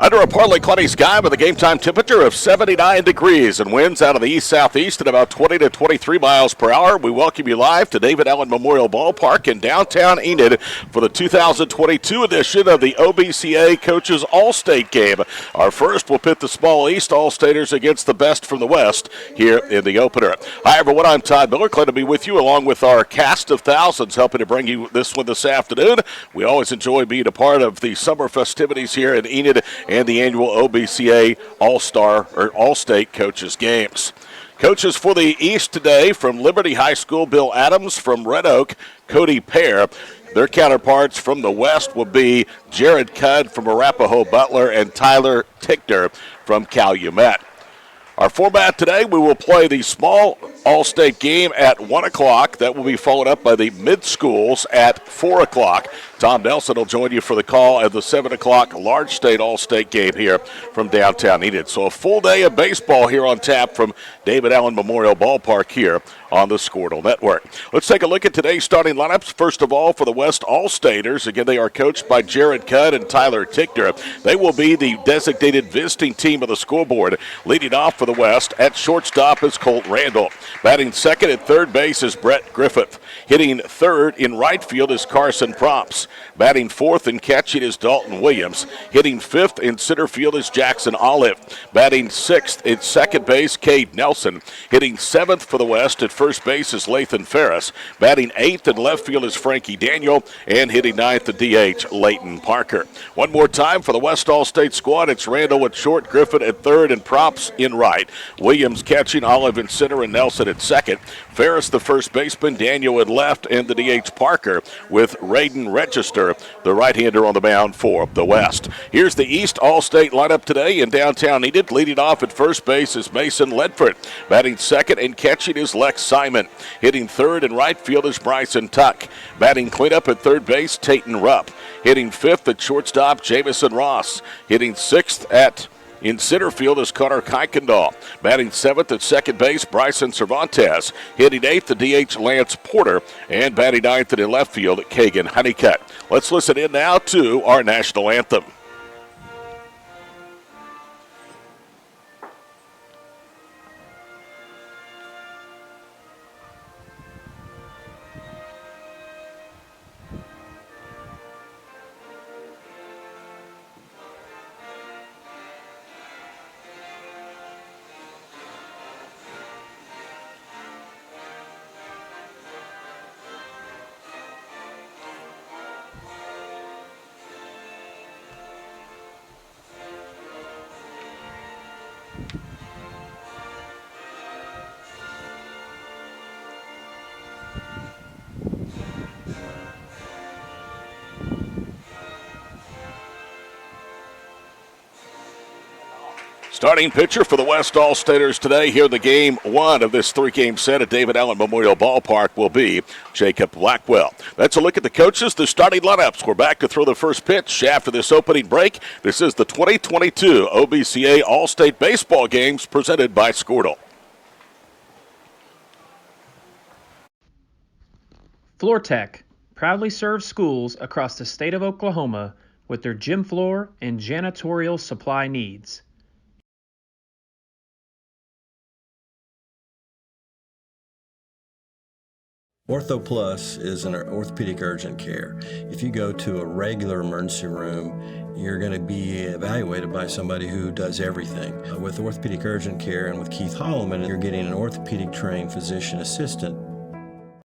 Under a partly cloudy sky with a game time temperature of 79 degrees and winds out of the east-southeast at about 20 to 23 miles per hour. We welcome you live to David Allen Memorial Ballpark in downtown Enid for the 2022 edition of the OBCA Coaches All-State game. Our first will pit the small East All-Staters against the best from the West here in the opener. Hi, everyone. I'm Todd Miller. Glad to be with you along with our cast of thousands helping to bring you this one this afternoon. We always enjoy being a part of the summer festivities here in Enid and the annual OBCA All-Star or All-State Coaches Games. Coaches for the East today from Liberty High School, Bill Adams. From Red Oak, Cody Pear. Their counterparts from the West will be Jared Cudd from Arapahoe Butler and Tyler Tickner from Calumet. Our format today, we will play the small All-State game at 1 o'clock. That will be followed up by the mid-schools at 4 o'clock. Tom Nelson will join you for the call at the 7 o'clock large state All-State game here from downtown Enid. So a full day of baseball here on tap from David Allen Memorial Ballpark here on the Squirtle Network. Let's take a look at today's starting lineups. First of all, for the West All-Staters, again, they are coached by Jared Cudd and Tyler Tickner. They will be the designated visiting team of the scoreboard. Leading off for the West at shortstop is Colt Randall. Batting second at third base is Brett Griffith. Hitting third in right field is Carson Props. Batting fourth and catching is Dalton Williams. Hitting fifth in center field is Jackson Olive. Batting sixth at second base, Cade Nelson. Hitting seventh for the West at first base is Lathan Ferris. Batting eighth in left field is Frankie Daniel. And hitting ninth at DH, Leighton Parker. One more time for the West All-State squad. It's Randall at short, Griffith at third, and Props in right. Williams catching, Olive in center, and Nelson at second. Ferris, the first baseman, Daniel at left, and the DH Parker with Raiden Register, the right-hander on the mound for the West. Here's the East All-State lineup today in downtown Enid. Leading off at first base is Mason Ledford. Batting second and catching is Lex Simon. Hitting third and right field is Bryson Tuck. Batting cleanup at third base, Tayton Rupp. Hitting fifth at shortstop, Jamison Ross. Hitting sixth in center field is Connor Kuykendall. Batting seventh at second base, Bryson Cervantes. Hitting eighth, the DH Lance Porter. And batting ninth in left field, Kagan Honeycutt. Let's listen in now to our national anthem. Starting pitcher for the West All-Staters today here in the game one of this three-game set at David Allen Memorial Ballpark will be Jacob Blackwell. That's a look at the coaches, the starting lineups. We're back to throw the first pitch after this opening break. This is the 2022 OBCA All-State Baseball Games presented by Squirtle. FloorTech proudly serves schools across the state of Oklahoma with their gym floor and janitorial supply needs. OrthoPlus is an orthopedic urgent care. If you go to a regular emergency room, you're going to be evaluated by somebody who does everything. With orthopedic urgent care and with Keith Holloman, you're getting an orthopedic trained physician assistant.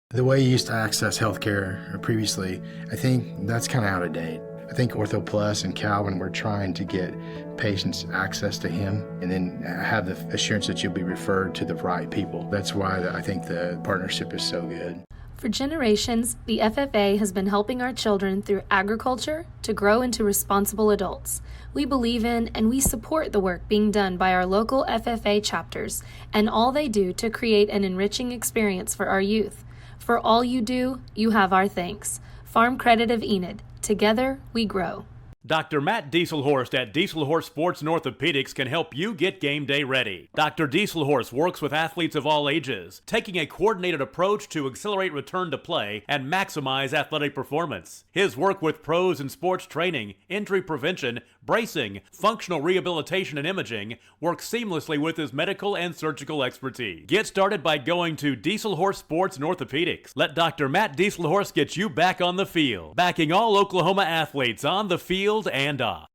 The way you used to access healthcare previously, I think that's kind of out of date. I think OrthoPlus and Calvin were trying to get patients access to him and then have the assurance that you'll be referred to the right people. That's why I think the partnership is so good. For generations, the FFA has been helping our children through agriculture to grow into responsible adults. We believe in and we support the work being done by our local FFA chapters and all they do to create an enriching experience for our youth. For all you do, you have our thanks. Farm Credit of Enid. Together, we grow. Dr. Matt Dieselhorst at Dieselhorst Sports and Orthopedics can help you get game day ready. Dr. Dieselhorst works with athletes of all ages, taking a coordinated approach to accelerate return to play and maximize athletic performance. His work with pros in sports training, injury prevention, bracing, functional rehabilitation, and imaging works seamlessly with his medical and surgical expertise. Get started by going to Dieselhorst Sports and Orthopedics. Let Dr. Matt Dieselhorst get you back on the field, backing all Oklahoma athletes on the field and off.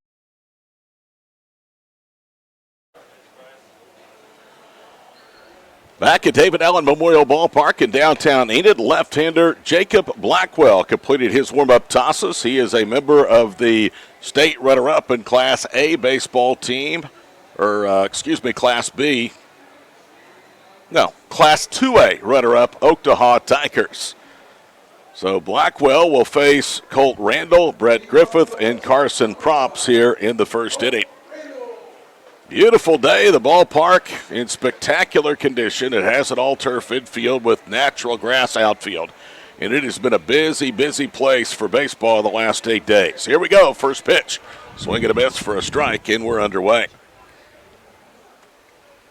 Back at David Allen Memorial Ballpark in downtown Enid, left-hander Jacob Blackwell completed his warm-up tosses. He is a member of the state runner-up in Class A baseball team, Class B. No, Class 2A runner-up Oklahoma Tigers. So Blackwell will face Colt Randall, Brett Griffith, and Carson Props here in the first inning. Beautiful day, the ballpark in spectacular condition. It has an all-turf infield with natural grass outfield. And it has been a busy, busy place for baseball the last 8 days. Here we go, first pitch. Swing and a miss for a strike, and we're underway.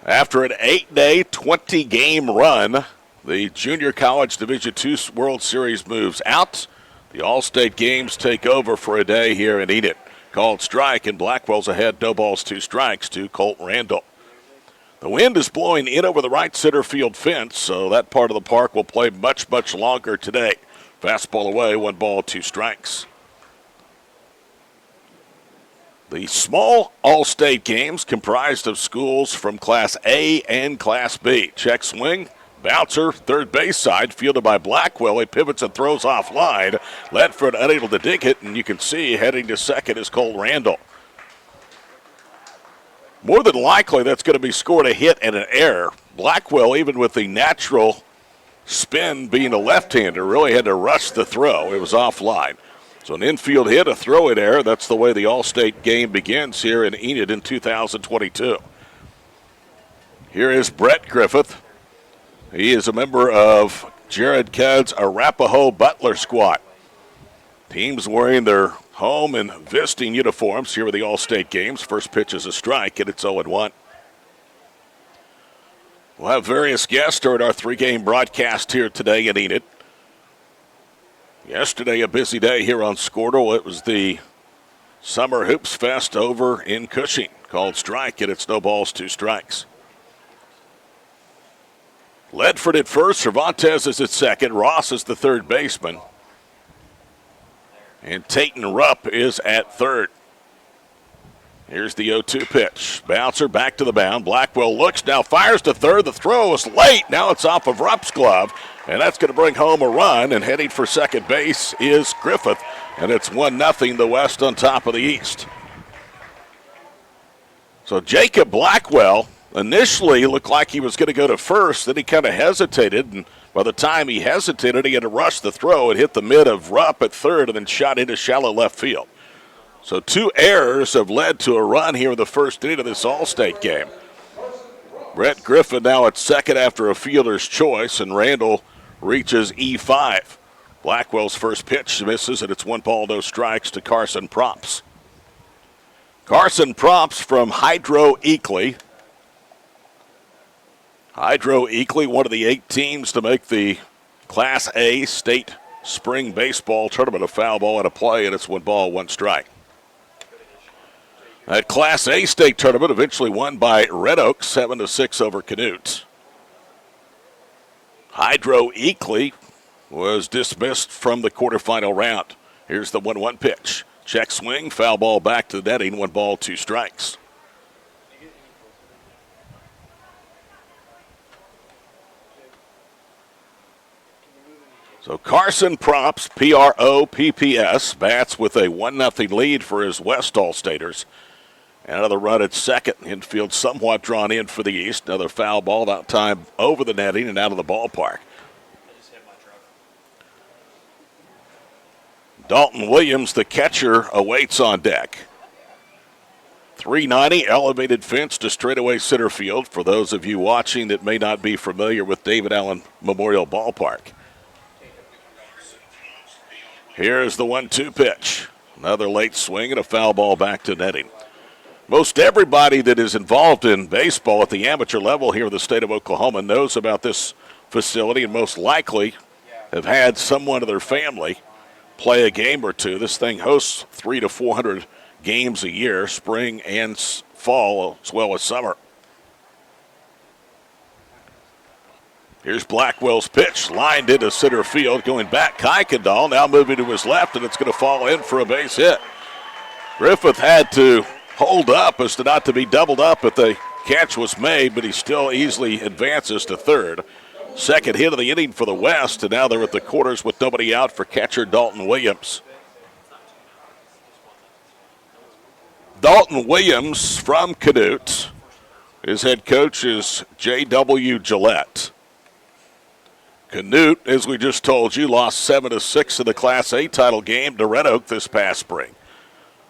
After an 8-day, 20-game run, the Junior College Division II World Series moves out. The All-State games take over for a day here in Enid. Called strike, and Blackwell's ahead, no balls, 2 strikes to Colt Randall. The wind is blowing in over the right center field fence, so that part of the park will play much, much longer today. Fastball away, 1 ball, 2 strikes. The small All-State games comprised of schools from Class A and Class B. Check swing. Bouncer, third base side, fielded by Blackwell. He pivots and throws offline. Ledford unable to dig it, and you can see heading to second is Colt Randall. More than likely, that's going to be scored a hit and an error. Blackwell, even with the natural spin being a left-hander, really had to rush the throw. It was offline. So an infield hit, a throw-in error. That's the way the All-State game begins here in Enid in 2022. Here is Brett Griffith. He is a member of Jared Cudd's Arapahoe Butler squad. Teams wearing their home and visiting uniforms here at the All-State games. First pitch is a strike, and it's 0-1. We'll have various guests during our 3-game broadcast here today in Enid. Yesterday, a busy day here on Squirtle. It was the Summer Hoops Fest over in Cushing. Called strike, and it's no balls, 2 strikes. Ledford at first, Cervantes is at second, Ross is the third baseman, and Tayton Rupp is at third. Here's the 0-2 pitch. Bouncer back to the mound. Blackwell looks, now fires to third. The throw is late. Now it's off of Rupp's glove, and that's going to bring home a run, and heading for second base is Griffith, and it's 1-0, the West on top of the East. So Jacob Blackwell initially looked like he was going to go to first, then he kind of hesitated, and by the time he hesitated, he had to rush the throw. It hit the mid of Rupp at third and then shot into shallow left field. So 2 errors have led to a run here in the first inning of this All-State game. Brett Griffin now at second after a fielder's choice, and Randall reaches E5. Blackwell's first pitch misses, and it's 1 ball, no strikes to Carson Props. Carson Props from Hydro Eakly. Hydro Eakly, one of the 8 teams to make the Class A state spring baseball tournament. A foul ball and a play, and it's 1 ball, 1 strike. That Class A state tournament eventually won by Red Oak, 7-6 over Canute. Hydro Eakly was dismissed from the quarterfinal round. Here's the 1-1 pitch. Check swing, foul ball back to the netting, 1 ball, 2 strikes. So Carson Props, P-R-O-P-P-S, bats with a 1-0 lead for his West All-Staters. Another run at second. Infield somewhat drawn in for the East. Another foul ball, that time over the netting and out of the ballpark. Dalton Williams, the catcher, awaits on deck. 390, elevated fence to straightaway center field for those of you watching that may not be familiar with David Allen Memorial Ballpark. Here's the 1-2 pitch. Another late swing and a foul ball back to netting. Most everybody that is involved in baseball at the amateur level here in the state of Oklahoma knows about this facility and most likely have had someone of their family play a game or two. This thing hosts 300 to 400 games a year, spring and fall as well as summer. Here's Blackwell's pitch, lined into center field, going back. Kuykendall now moving to his left, and it's going to fall in for a base hit. Griffith had to hold up as to not to be doubled up if the catch was made, but he still easily advances to third. Second hit of the inning for the West, and now they're at the quarters with nobody out for catcher Dalton Williams. Dalton Williams from Canute. His head coach is J.W. Gillette. Canute, as we just told you, lost 7-6 in the Class A title game to Red Oak this past spring.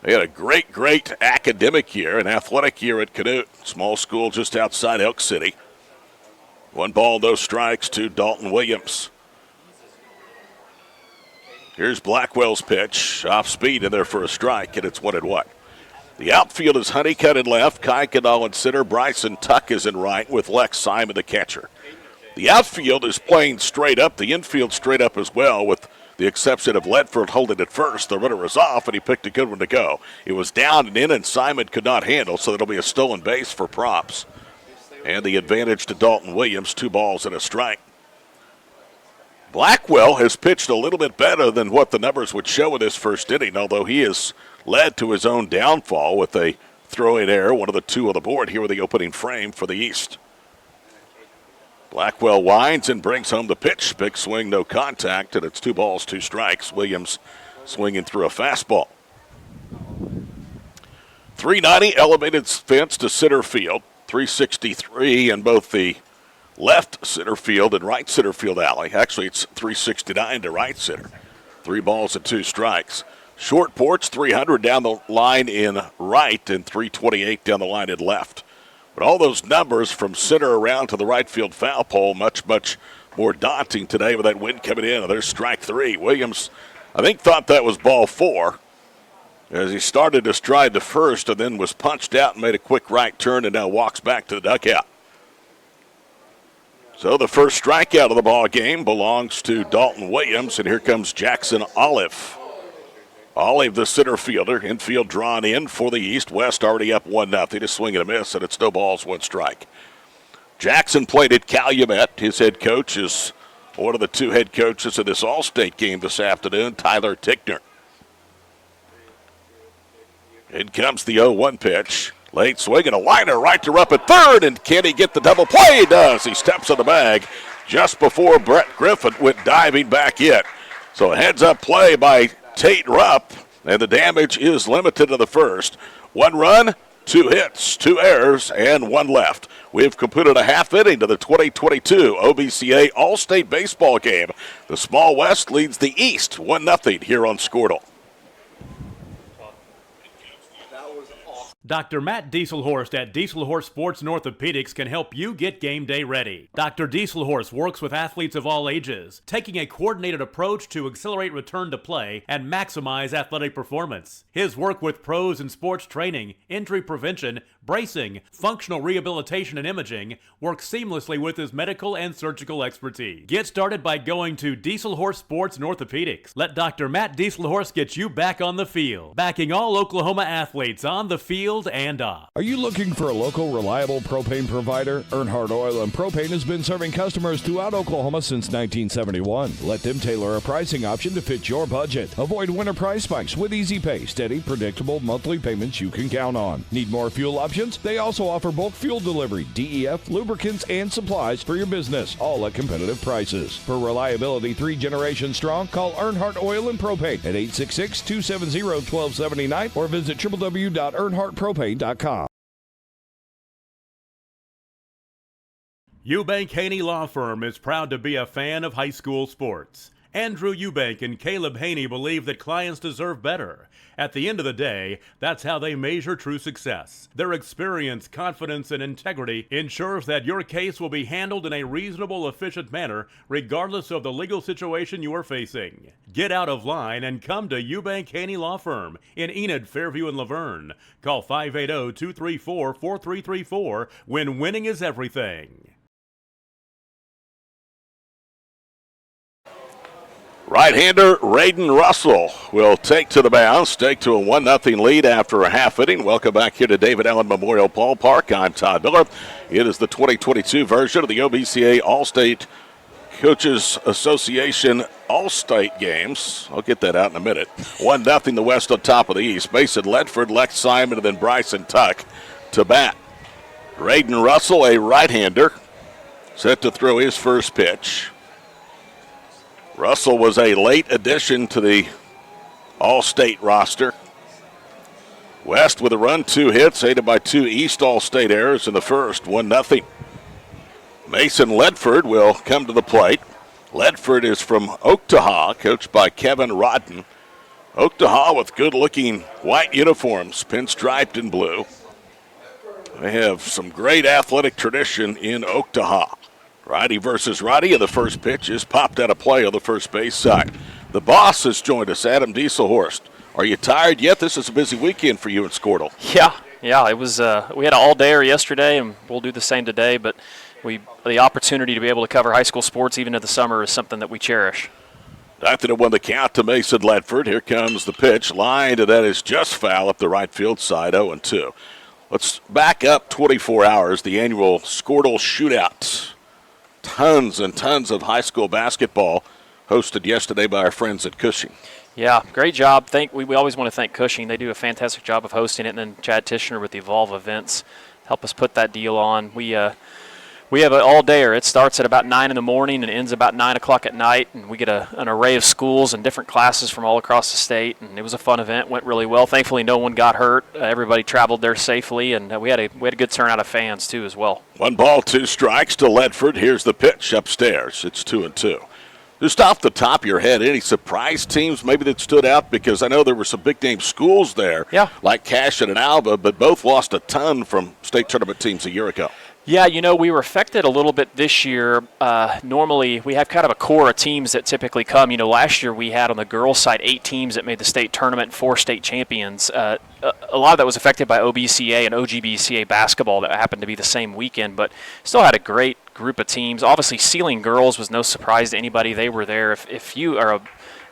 They had a great academic year, an athletic year at Canute, small school just outside Elk City. 1 ball, no strikes to Dalton Williams. Here's Blackwell's pitch, off speed in there for a strike, and it's 1-1. The outfield is Honeycutt in left, Kuykendall in center, Bryson Tuck is in right with Lex Simon the catcher. The outfield is playing straight up, the infield straight up as well, with the exception of Ledford holding it first. The runner was off, and he picked a good one to go. It was down and in, and Simon could not handle, so it'll be a stolen base for props. And the advantage to Dalton Williams, 2 balls and a strike. Blackwell has pitched a little bit better than what the numbers would show in this first inning, although he has led to his own downfall with a throw-in error, one of the 2 on the board here with the opening frame for the East. Blackwell winds and brings home the pitch. Big swing, no contact, and it's 2 balls, 2 strikes. Williams swinging through a fastball. 390 elevated fence to center field. 363 in both the left center field and right center field alley. Actually, it's 369 to right center. 3 balls and 2 strikes. Short porch, 300 down the line in right and 328 down the line in left. But all those numbers from center around to the right field foul pole, much more daunting today with that wind coming in. There's strike 3. Williams, I think, thought that was ball 4 as he started to stride to first and then was punched out and made a quick right turn and now walks back to the dugout. So the first strikeout of the ball game belongs to Dalton Williams, and here comes Jackson Olive. Olive, the center fielder, infield drawn in for the East. West already up 1-0. Just swing and a miss, and it's no balls, 1 strike. Jackson played at Calumet. His head coach is one of the 2 head coaches of this All-State game this afternoon, Tyler Tickner. In comes the 0-1 pitch. Late swing and a liner right to up at third, and can he get the double play? He does. He steps on the bag just before Brett Griffin went diving back in. So a heads-up play by Tate Rupp, and the damage is limited to the first. 1 run, 2 hits, 2 errors, and 1 left. We have completed a half inning to the 2022 OBCA All-State Baseball game. The Small West leads the East 1-0 here on Squirtle. Dr. Matt Dieselhorst at Dieselhorst Sports and Orthopedics can help you get game day ready. Dr. Dieselhorst works with athletes of all ages, taking a coordinated approach to accelerate return to play and maximize athletic performance. His work with pros in sports training, injury prevention, bracing, functional rehabilitation, and imaging works seamlessly with his medical and surgical expertise. Get started by going to Dieselhorst Sports and Orthopedics. Let Dr. Matt Dieselhorst get you back on the field, backing all Oklahoma athletes on the field and off. Are you looking for a local, reliable propane provider? Earnhardt Oil and Propane has been serving customers throughout Oklahoma since 1971. Let them tailor a pricing option to fit your budget. Avoid winter price spikes with easy pay, steady, predictable monthly payments you can count on. Need more fuel options? They also offer bulk fuel delivery, DEF, lubricants, and supplies for your business, all at competitive prices. For reliability 3 generations strong, call Earnhardt Oil and Propane at 866-270-1279 or visit www.earnhardtpropane.com. Eubank Haney Law Firm is proud to be a fan of high school sports. Andrew Eubank and Caleb Haney believe that clients deserve better. At the end of the day, that's how they measure true success. Their experience, confidence, and integrity ensures that your case will be handled in a reasonable, efficient manner, regardless of the legal situation you are facing. Get out of line and come to Eubank Haney Law Firm in Enid, Fairview, and Laverne. Call 580-234-4334 when winning is everything. Right-hander Raiden Russell will take to the mound, take to a 1-0 lead after a half inning. Welcome back here to David Allen Memorial Ballpark. I'm Todd Miller. It is the 2022 version of the OBCA All-State Coaches Association All-State Games. I'll get that out in a minute. 1-0 the West on top of the East. Mason Ledford, Lex Simon, and then Bryson Tuck to bat. Raiden Russell, a right-hander, set to throw his first pitch. Russell was a late addition to the All-State roster. West with a run, 2 hits, aided by 2 East All-State errors in the first, 1-0. Mason Ledford will come to the plate. Ledford is from Oaktaha, coached by Kevin Rodden. Oaktaha with good-looking white uniforms, pinstriped in blue. They have some great athletic tradition in Oaktaha. Righty versus righty, and the first pitch is popped out of play on the first base side. The boss has joined us, Adam Dieselhorst. Are you tired yet? This is a busy weekend for you in Squirtle. Yeah, it was. We had an all-dayer yesterday, and we'll do the same today, but the opportunity to be able to cover high school sports even in the summer is something that we cherish. 9-1 the count to Mason Ledford. Here comes the pitch. Line to that is just foul up the right field side, 0-2. Let's back up 24 hours, the annual Squirtle Shootout. Tons and tons of high school basketball hosted yesterday by our friends at Cushing. Yeah, great job. We always want to thank Cushing. They do a fantastic job of hosting it, and then Chad Tishner with the Evolve Events help us put that deal on. We have an all-dayer. It starts at about 9 in the morning and ends about 9 o'clock at night, and we get an array of schools and different classes from all across the state, and it was a fun event. Went really well. Thankfully, no one got hurt. Everybody traveled there safely, and we had a good turnout of fans, too, as well. 1 ball, 2 strikes to Ledford. Here's the pitch upstairs. It's 2-2. Just off the top of your head, any surprise teams maybe that stood out? Because I know there were some big-name schools there, like Cashin and Alva, but both lost a ton from state tournament teams a year ago. Yeah, we were affected a little bit this year. Normally, we have kind of a core of teams that typically come. Last year we had on the girls' side 8 teams that made the state tournament, 4 state champions. A lot of that was affected by OBCA and OGBCA basketball that happened to be the same weekend, but still had a great group of teams. Obviously, Sealing girls was no surprise to anybody. They were there. If you are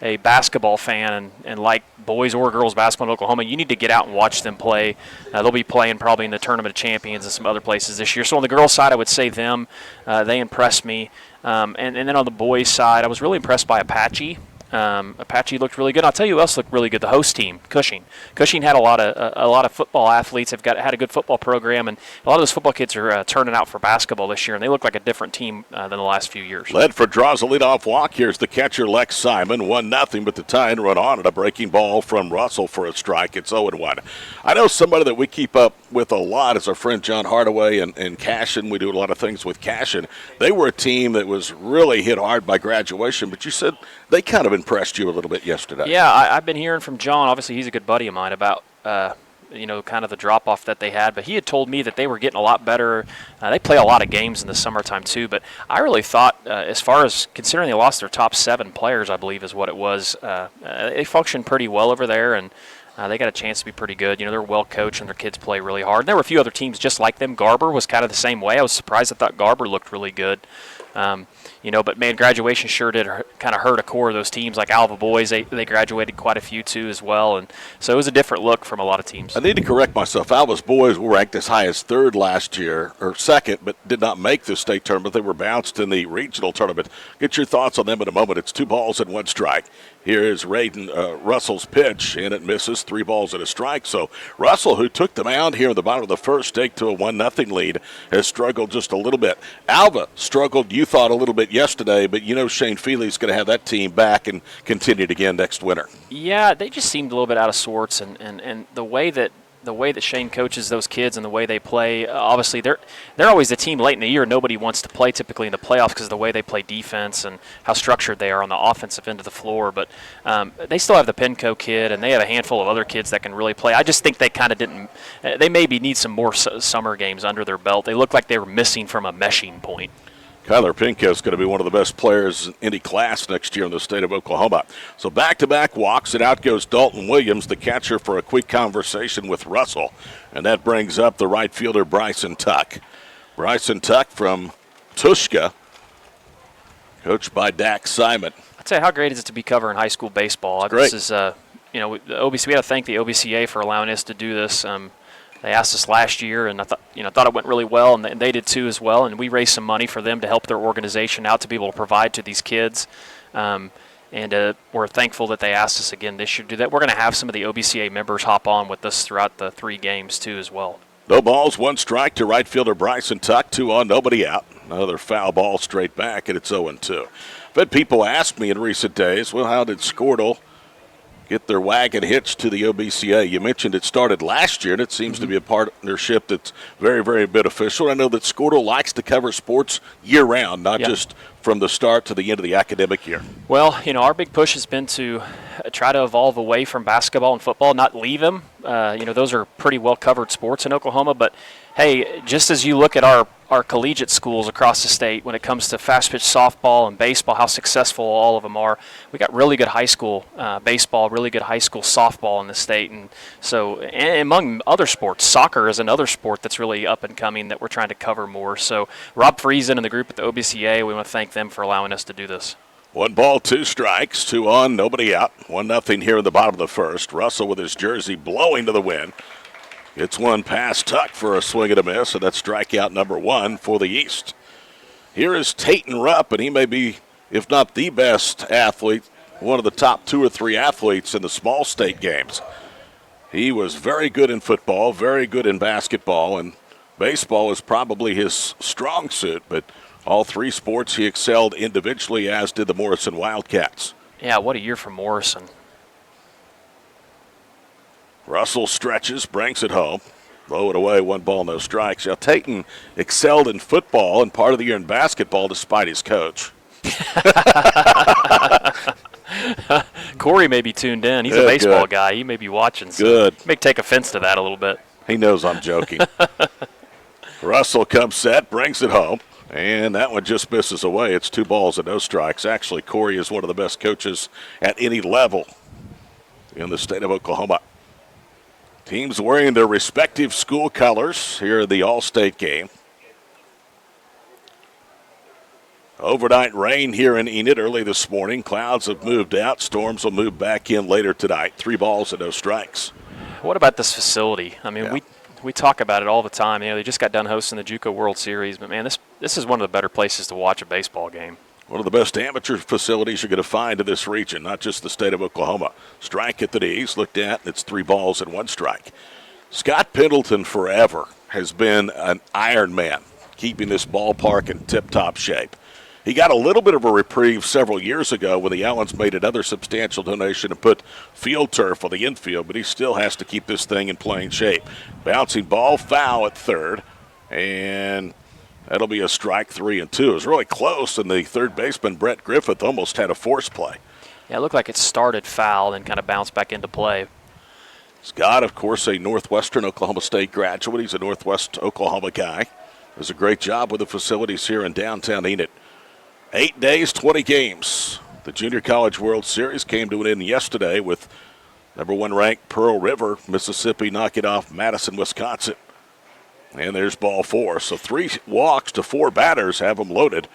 a basketball fan and like boys or girls basketball in Oklahoma, you need to get out and watch them play. They'll be playing probably in the Tournament of Champions and some other places this year. So on the girls' side, I would say them. They impressed me. And then on the boys' side, I was really impressed by Apache. Apache looked really good. I'll tell you who else looked really good. The host team, Cushing. Cushing had a lot of football athletes. They've had a good football program, and a lot of those football kids are turning out for basketball this year, and they look like a different team than the last few years. Ledford draws a leadoff walk. Here's the catcher, Lex Simon. 1-0, but the tying run on and a breaking ball from Russell for a strike. It's 0-1. I know somebody that we keep up with a lot is our friend John Hardaway and Cashin. We do a lot of things with Cashin. They were a team that was really hit hard by graduation, but you said they kind of impressed you a little bit yesterday. Yeah, I've been hearing from John. Obviously, he's a good buddy of mine about kind of the drop-off that they had. But he had told me that they were getting a lot better. They play a lot of games in the summertime, too. But I really thought, as far as considering they lost their top 7 players, I believe is what it was, they functioned pretty well over there, and they got a chance to be pretty good. They're well coached, and their kids play really hard. And there were a few other teams just like them. Garber was kind of the same way. I was surprised. I thought Garber looked really good. But man, graduation sure did kind of hurt a core of those teams. Like Alva boys, they graduated quite a few too as well, and so it was a different look from a lot of teams. I need to correct myself. Alva's boys were ranked as high as 3rd last year, or 2nd, but did not make the state tournament. They were bounced in the regional tournament. Get your thoughts on them in a moment. It's 2 balls and 1 strike. Here is Raiden Russell's pitch, and it misses. 3 balls and a strike. So Russell, who took the mound here in the bottom of the first, take to a 1-0 lead, has struggled just a little bit. Alva struggled, you thought, a little bit yesterday, but Shane Feely's going to have that team back and continue it again next winter. Yeah, they just seemed a little bit out of sorts, and the way that the way that Shane coaches those kids and the way they play, obviously they're always a team late in the year. Nobody wants to play typically in the playoffs because of the way they play defense and how structured they are on the offensive end of the floor. But they still have the Penco kid, and they have a handful of other kids that can really play. I just think they kind of didn't – they maybe need some more summer games under their belt. They look like they were missing from a meshing point. Kyler Pinko is going to be one of the best players in any class next year in the state of Oklahoma. So back-to-back walks, and out goes Dalton Williams, the catcher, for a quick conversation with Russell. And that brings up the right fielder, Bryson Tuck. Bryson Tuck from Tushka, coached by Dak Simon. I'd say, how great is it to be covering high school baseball? Great. This is, the OBC. We got to thank the OBCA for allowing us to do this. They asked us last year, and I thought it went really well, and they did too as well. And we raised some money for them to help their organization out to be able to provide to these kids. And we're thankful that they asked us again this year to do that. We're going to have some of the OBCA members hop on with us throughout the 3 games too as well. No balls, 1 strike to right fielder Bryson Tuck, 2 on, nobody out. Another foul ball straight back, and it's 0-2. I've had people ask me in recent days, well, how did Squirtle get their wagon hitched to the OBCA? You mentioned it started last year, and it seems to be a partnership that's very, very beneficial. I know that Squirtle likes to cover sports year-round, not just from the start to the end of the academic year. Well, our big push has been to try to evolve away from basketball and football, not leave them. Those are pretty well-covered sports in Oklahoma, but hey, just as you look at our collegiate schools across the state when it comes to fast-pitch softball and baseball, how successful all of them are, we got really good high school baseball, really good high school softball in the state. And so among other sports, soccer is another sport that's really up and coming that we're trying to cover more. So Rob Friesen and the group at the OBCA, we want to thank them for allowing us to do this. 1 ball, 2 strikes, 2 on, nobody out. 1-0 here in the bottom of the first. Russell with his jersey blowing to the wind. It's one past Tuck for a swing and a miss, and that's strikeout number 1 for the East. Here is Tayton Rupp, and he may be, if not the best athlete, one of the top 2 or 3 athletes in the small state games. He was very good in football, very good in basketball, and baseball is probably his strong suit, but all 3 sports he excelled individually, as did the Morrison Wildcats. Yeah, what a year for Morrison. Russell stretches, brings it home. Low it away, 1 ball, no strikes. Now, Tayton excelled in football and part of the year in basketball despite his coach. Corey may be tuned in. He's a baseball guy. He may be watching. So Good. He may take offense to that a little bit. He knows I'm joking. Russell comes set, brings it home, and that one just misses away. It's 2 balls and no strikes. Actually, Corey is one of the best coaches at any level in the state of Oklahoma. Teams wearing their respective school colors here in the All-State game. Overnight rain here in Enid early this morning. Clouds have moved out. Storms will move back in later tonight. 3 balls and no strikes. What about this facility? I mean, we talk about it all the time. They just got done hosting the JUCO World Series, but man, this is one of the better places to watch a baseball game. One of the best amateur facilities you're going to find in this region, not just the state of Oklahoma. Strike at the knees, looked at, and it's 3 balls and 1 strike. Scott Pendleton forever has been an Iron Man, keeping this ballpark in tip-top shape. He got a little bit of a reprieve several years ago when the Allens made another substantial donation and put field turf on the infield, but he still has to keep this thing in playing shape. Bouncing ball, foul at third, and that'll be a strike, 3-2. It was really close, and the third baseman, Brett Griffith, almost had a force play. Yeah, it looked like it started foul and kind of bounced back into play. Scott, of course, a Northwestern Oklahoma State graduate. He's a Northwest Oklahoma guy. Does a great job with the facilities here in downtown Enid. 8 days, 20 games. The Junior College World Series came to an end yesterday with number 1 ranked Pearl River, Mississippi, knocking off Madison, Wisconsin. And there's ball 4. So 3 walks to 4 batters have them loaded.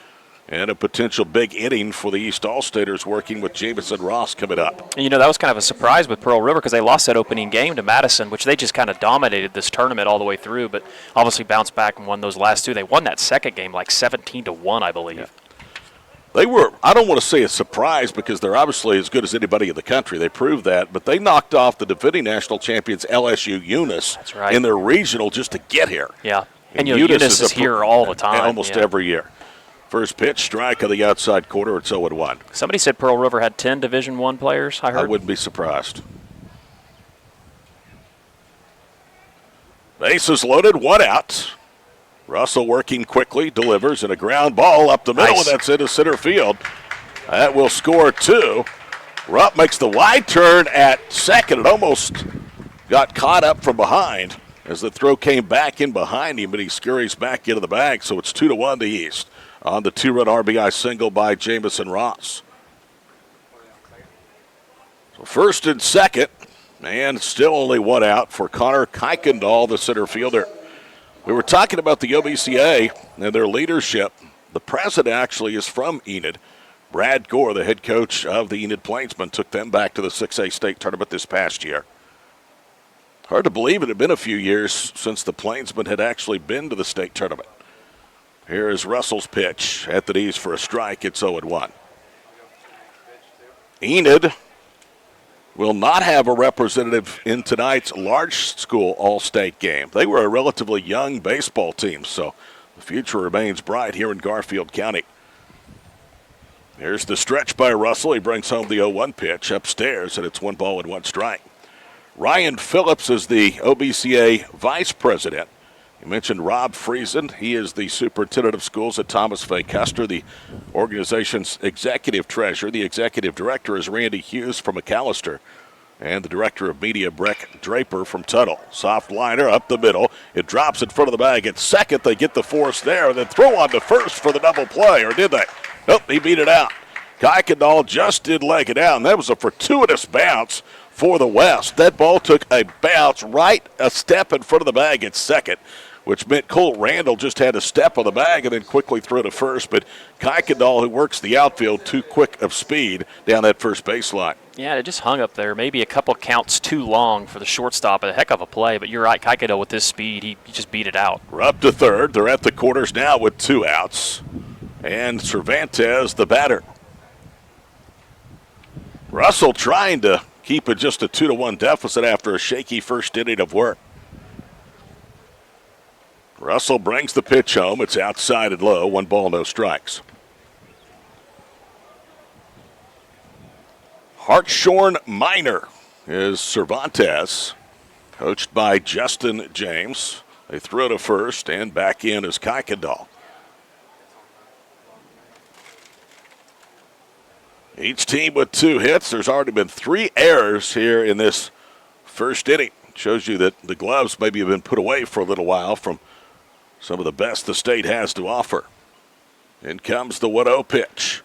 And a potential big inning for the East All-Staters working with Jamison Ross coming up. And that was kind of a surprise with Pearl River because they lost that opening game to Madison, which they just kind of dominated this tournament all the way through, but obviously bounced back and won those last 2. They won that second game like 17-1, I believe. Yeah. They were, I don't want to say a surprise because they're obviously as good as anybody in the country. They proved that, but they knocked off the defending national champions LSU Eunice in their regional just to get here. Yeah, and Eunice is here all the time. Almost every year. First pitch, strike on the outside corner. It's 0-1. Somebody said Pearl River had 10 Division I players, I heard. I wouldn't be surprised. Bases loaded, one out. Russell working quickly, delivers, and a ground ball up the middle, Nice. and that's into center field. That will score 2. Rupp makes the wide turn at second. It almost got caught up from behind as the throw came back in behind him, but he scurries back into the bag, so it's 2-1 to East on the 2-run RBI single by Jamison Ross. So first and second, and still only one out for Connor Kuykendall, the center fielder. We were talking about the OBCA and their leadership. The president actually is from Enid. Brad Gore, the head coach of the Enid Plainsmen, took them back to the 6A state tournament this past year. Hard to believe it had been a few years since the Plainsmen had actually been to the state tournament. Here is Russell's pitch at the knees for a strike. It's 0-1. Enid will not have a representative in tonight's large school all-state game. They were a relatively young baseball team, so the future remains bright here in Garfield County. Here's the stretch by Russell. He brings home the 0-1 pitch upstairs, and it's 1-1 strike. Ryan Phillips is the OBCA vice president. You mentioned Rob Friesen. He is the superintendent of schools at Thomas Fay Custer, the organization's executive treasurer. The executive director is Randy Hughes from McAllister, and the director of media, Breck Draper from Tuttle. Soft liner up the middle. It drops in front of the bag. At second, they get the force there, and then throw on to first for the double play, or did they? Nope, he beat it out. Kuykendall just did leg it down. That was a fortuitous bounce for the West. That ball took a bounce right a step in front of the bag at second, which meant Colt Randall just had to step on the bag and then quickly throw to first. But Kuykendall, who works the outfield, too quick of speed down that first baseline. Yeah, it just hung up there. Maybe a couple counts too long for the shortstop. A heck of a play, but you're right. Kuykendall with this speed, he just beat it out. We're up to third. They're at the quarters now with 2 outs. And Cervantes, the batter. Russell trying to keep it just a 2-1 deficit after a shaky first inning of work. Russell brings the pitch home. It's outside and low. 1 ball, no strikes. Hartshorn Minor is Cervantes, coached by Justin James. They throw to first, and back in is Kuykendall. Each team with 2 hits. There's already been 3 errors here in this first inning. Shows you that the gloves maybe have been put away for a little while from some of the best the state has to offer. In comes the 1-0 pitch.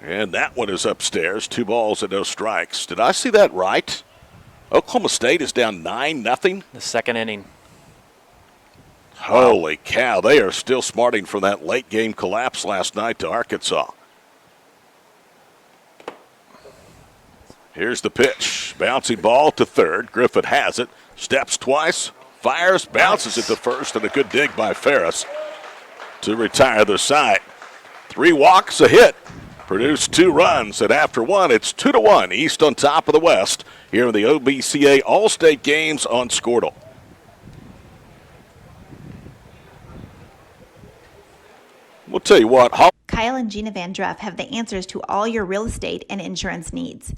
And that one is upstairs. 2 balls and no strikes. Did I see that right? Oklahoma State is down 9-0. The second inning. Holy cow. They are still smarting from that late game collapse last night to Arkansas. Here's the pitch. Bouncy ball to third. Griffith has it. Steps twice. Fires. Bounces it to first. And a good dig by Ferris to retire the side. 3 walks, a hit. Produced 2 runs. And after one, it's 2-1. East on top of the West here in the OBCA All-State Games on Squirtle. We'll tell you what. Kyle and Gina Van Druff have the answers to all your real estate and insurance needs.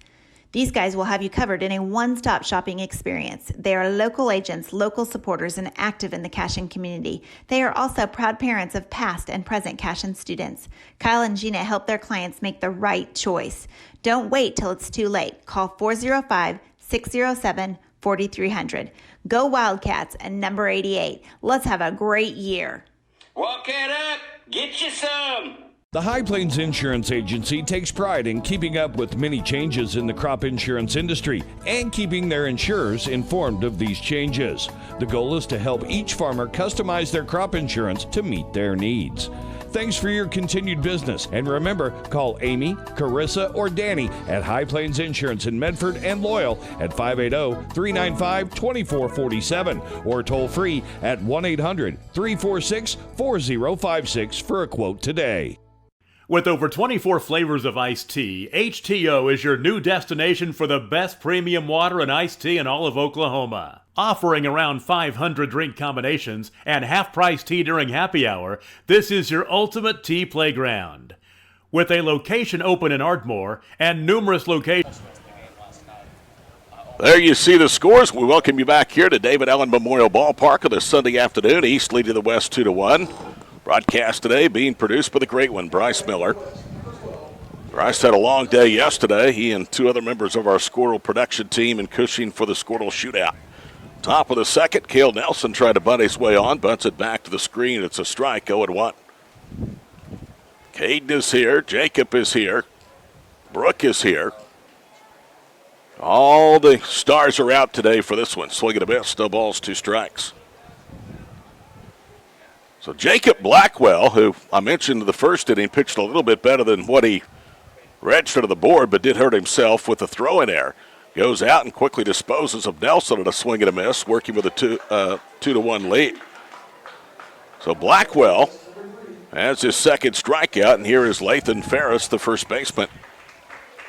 These guys will have you covered in a one-stop shopping experience. They are local agents, local supporters, and active in the Cashion community. They are also proud parents of past and present Cashion students. Kyle and Gina help their clients make the right choice. Don't wait till it's too late. Call 405-607-4300. Go Wildcats and number 88. Let's have a great year. Walk it up. Get you some. The High Plains Insurance Agency takes pride in keeping up with many changes in the crop insurance industry and keeping their insurers informed of these changes. The goal is to help each farmer customize their crop insurance to meet their needs. Thanks for your continued business, and remember, call Amy, Carissa, or Danny at High Plains Insurance in Medford and Loyal at 580-395-2447 or toll free at 1-800-346-4056 for a quote today. With over 24 flavors of iced tea, HTO is your new destination for the best premium water and iced tea in all of Oklahoma. Offering around 500 drink combinations and half-price tea during happy hour, this is your ultimate tea playground. With a location open in Ardmore and numerous locations There you see the scores. We welcome you back here to David Allen Memorial Ballpark on this Sunday afternoon. East leading the West 2-1. Broadcast today being produced by the great one, Bryce Miller. Bryce had a long day yesterday. He and two other members of our Squirrel production team in Cushing for the Squirrel Shootout. Top of the second, Cale Nelson tried to bunt his way on, bunts it back to the screen. It's a strike, 0-1. Caden is here. Jacob is here. Brooke is here. All the stars are out today for this one. Swing and a miss, no balls, 2 strikes. So Jacob Blackwell, who I mentioned in the first inning, pitched a little bit better than what he registered to the board, but did hurt himself with a throw-in error. Goes out and quickly disposes of Nelson at a swing and a miss, working with a 2-1 lead. So Blackwell has his second strikeout, and here is Lathan Ferris, the first baseman.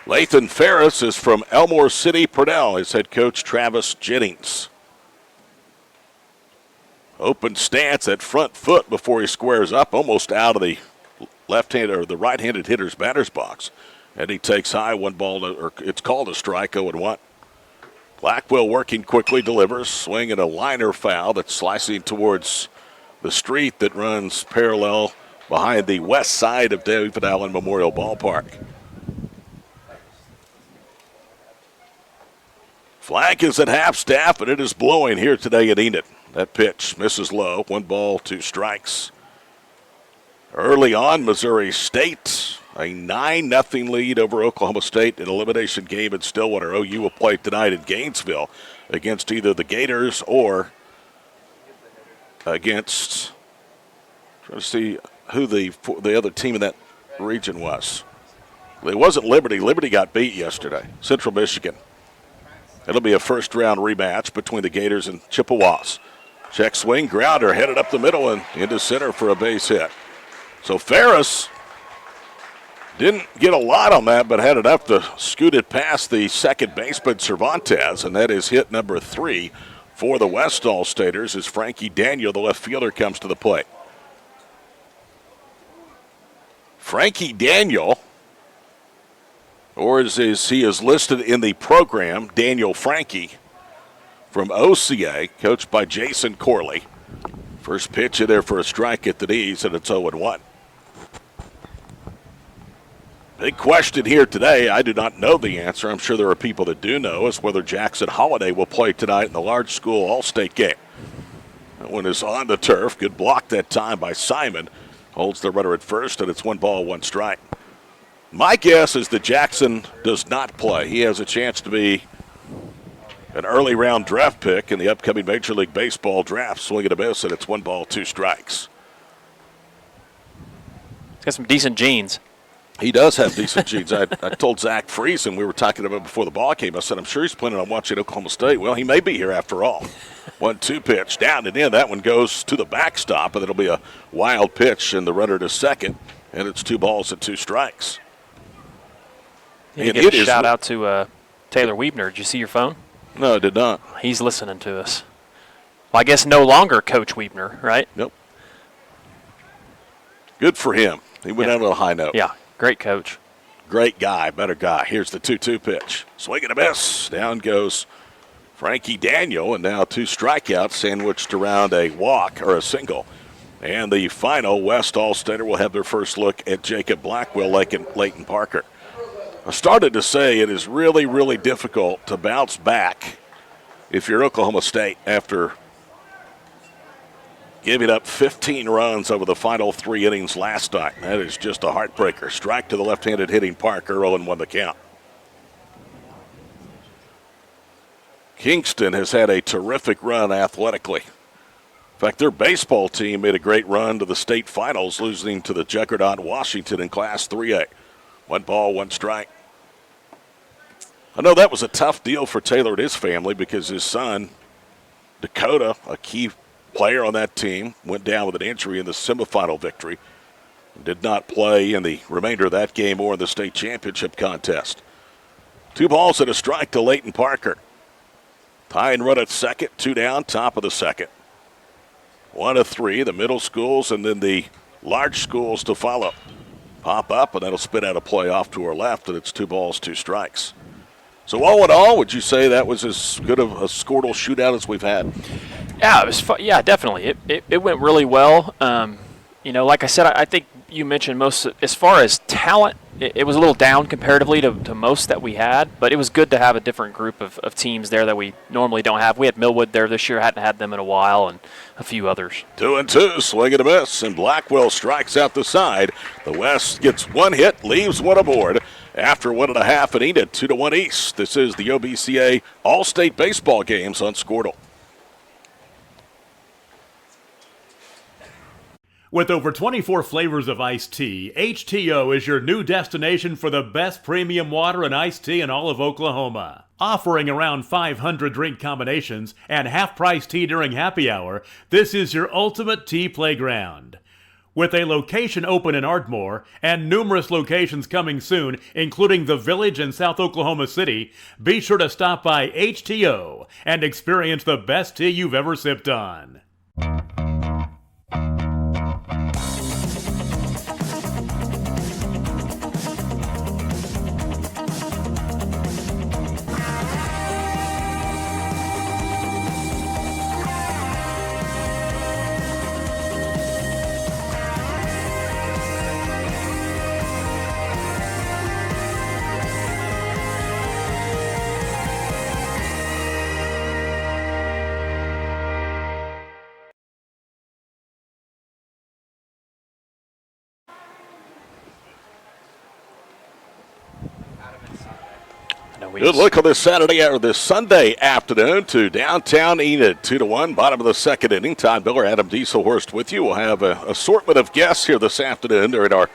Lathan Ferris is from Elmore City, Purnell. His head coach, Travis Jennings. Open stance at front foot before he squares up, almost out of the left-handed or the right-handed hitter's batter's box. And he takes high, 1 ball, or it's called a strike, 0-1. Blackwell working quickly, delivers, swing and a liner foul that's slicing towards the street that runs parallel behind the west side of David Allen Memorial Ballpark. Flag is at half staff, and it is blowing here today at Enid. That pitch misses low, 1 ball, 2 strikes. Early on, Missouri State, a 9-0 lead over Oklahoma State in elimination game in Stillwater. OU will play tonight in Gainesville against either the Gators or against, trying to see who the other team in that region was. It wasn't Liberty. Liberty got beat yesterday, Central Michigan. It'll be a first-round rematch between the Gators and Chippewas. Check swing, grounder, headed up the middle and into center for a base hit. So Ferris didn't get a lot on that, but had enough to scoot it past the second baseman, Cervantes, and that is hit number 3 for the Westall Staters as Frankie Daniel, the left fielder, comes to the plate. Frankie Daniel, or as he is listed in the program, Daniel Frankie from OCA, coached by Jason Corley. First pitch in there for a strike at the knees, and it's 0-1. Big question here today. I do not know the answer. I'm sure there are people that do know, is whether Jackson Holiday will play tonight in the large school all-state game. That one is on the turf. Good block that time by Simon. Holds the runner at first, and it's 1 ball, 1 strike. My guess is that Jackson does not play. He has a chance to be an early round draft pick in the upcoming Major League Baseball draft. Swing and a miss, and it's 1 ball, 2 strikes. He's got some decent genes. He does have decent genes. I told Zach Friesen, we were talking about before the ball came, I said, I'm sure he's planning on watching Oklahoma State. Well, he may be here after all. 1-2 pitch, down and in. That one goes to the backstop, and it'll be a wild pitch, and the runner to second, and it's 2 balls and 2 strikes. You give a shout out to Taylor Weebner. Did you see your phone? No, I did not. He's listening to us. Well, I guess no longer Coach Weebner, right? Nope. Good for him. He went out on a high note. Yeah, great coach. Great guy, better guy. Here's the 2-2 pitch. Swing and a miss. Down goes Frankie Daniel, and now 2 strikeouts sandwiched around a walk or a single. And the final, West All-Stater will have their first look at Jacob Blackwell, Leighton Parker. I started to say it is really, really difficult to bounce back if you're Oklahoma State after giving up 15 runs over the final 3 innings last night. That is just a heartbreaker. Strike to the left-handed hitting Parker, 0-1 the count. Kingston has had a terrific run athletically. In fact, their baseball team made a great run to the state finals, losing to the juggernaut Washington in Class 3A. 1 ball, 1 strike. I know that was a tough deal for Taylor and his family because his son, Dakota, a key player on that team, went down with an injury in the semifinal victory. Did not play in the remainder of that game or in the state championship contest. 2 balls and a strike to Leighton Parker. Tie and run at second, 2 down, top of the second. 1 of 3, the middle schools and then the large schools to follow. Pop up, and that'll spit out a play off to our left, and it's 2 balls, 2 strikes. So all in all, would you say that was as good of a Squirtle shootout as we've had? Yeah, it was fun. Yeah, definitely. It went really well. Like I said, I think you mentioned most as far as talent. It was a little down comparatively to most that we had, but it was good to have a different group of teams there that we normally don't have. We had Millwood there this year, hadn't had them in a while, and a few others. 2-2, swing and a miss, and Blackwell strikes out the side. The West gets one hit, leaves one aboard. After 1.5 at Enid, 2-1 East. This is the OBCA All-State Baseball Games on Squirtle. With over 24 flavors of iced tea, HTO is your new destination for the best premium water and iced tea in all of Oklahoma. Offering around 500 drink combinations and half-price tea during happy hour, this is your ultimate tea playground. With a location open in Ardmore and numerous locations coming soon, including the Village in South Oklahoma City, be sure to stop by HTO and experience the best tea you've ever sipped on. Good look on this Sunday afternoon to downtown Enid, 2-1, bottom of the second inning. Todd Miller, Adam Dieselhorst with you. We'll have an assortment of guests here this afternoon during our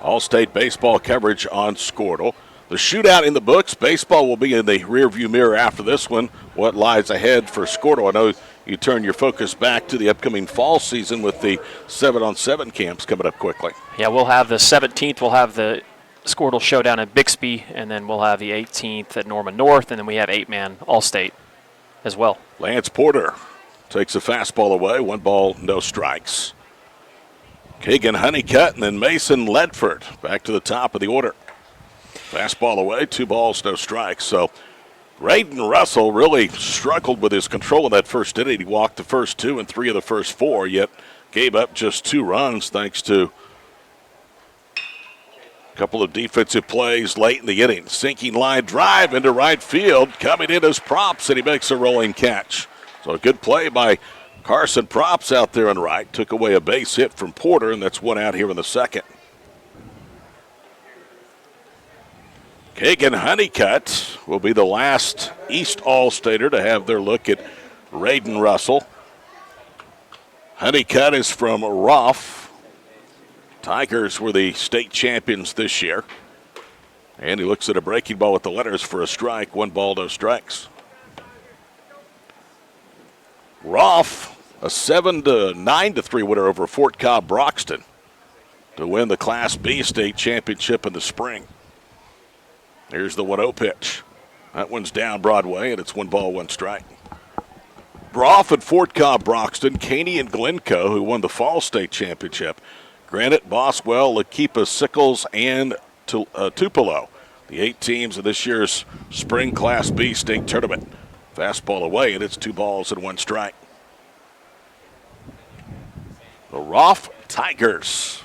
All-State Baseball coverage on Squirtle. The shootout in the books. Baseball will be in the rearview mirror after this one. What lies ahead for Squirtle? I know you turn your focus back to the upcoming fall season with the 7-on-7 camps coming up quickly. Yeah, we'll have the 17th. We'll have the Squirtle Showdown at Bixby, and then we'll have the 18th at Norman North, and then we have 8-man All-State as well. Lance Porter takes a fastball away, 1 ball, no strikes. Kagan Honeycutt and then Mason Ledford back to the top of the order. Fastball away, 2 balls, no strikes. So Raiden Russell really struggled with his control in that first inning. He walked the first 2 and 3 of the first 4, yet gave up just 2 runs thanks to a couple of defensive plays late in the inning. Sinking line drive into right field. Coming in as Props, and he makes a rolling catch. So a good play by Carson Props out there on right. Took away a base hit from Porter, and that's 1 out here in the second. Kagan Honeycutt will be the last East All-Stater to have their look at Raiden Russell. Honeycutt is from Roth. Tigers were the state champions this year. And he looks at a breaking ball with the letters for a strike. 1 ball, no strikes. Roth, a 7-9-3 winner over Fort Cobb Broxton to win the Class B state championship in the spring. Here's the 1-0 pitch. That one's down Broadway, and it's 1 ball, 1 strike. Roth and Fort Cobb Broxton, Caney and Glencoe, who won the fall state championship. Granite, Boswell, Lakeepa, Sickles, and Tupelo, the 8 teams of this year's Spring Class B state tournament. Fastball away, and it's 2 balls and 1 strike. The Roth Tigers.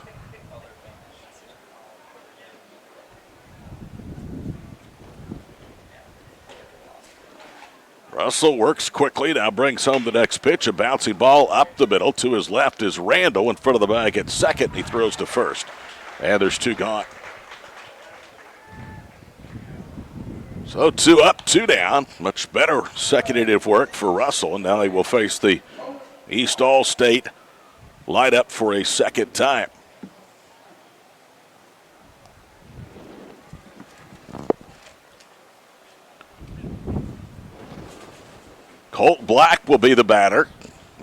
Russell works quickly, now brings home the next pitch. A bouncing ball up the middle. To his left is Randall in front of the bag at second. He throws to first. And there's 2 gone. So 2 up, 2 down. Much better second inning of work for Russell. And now he will face the East All-State lineup for a second time. Colt Black will be the batter.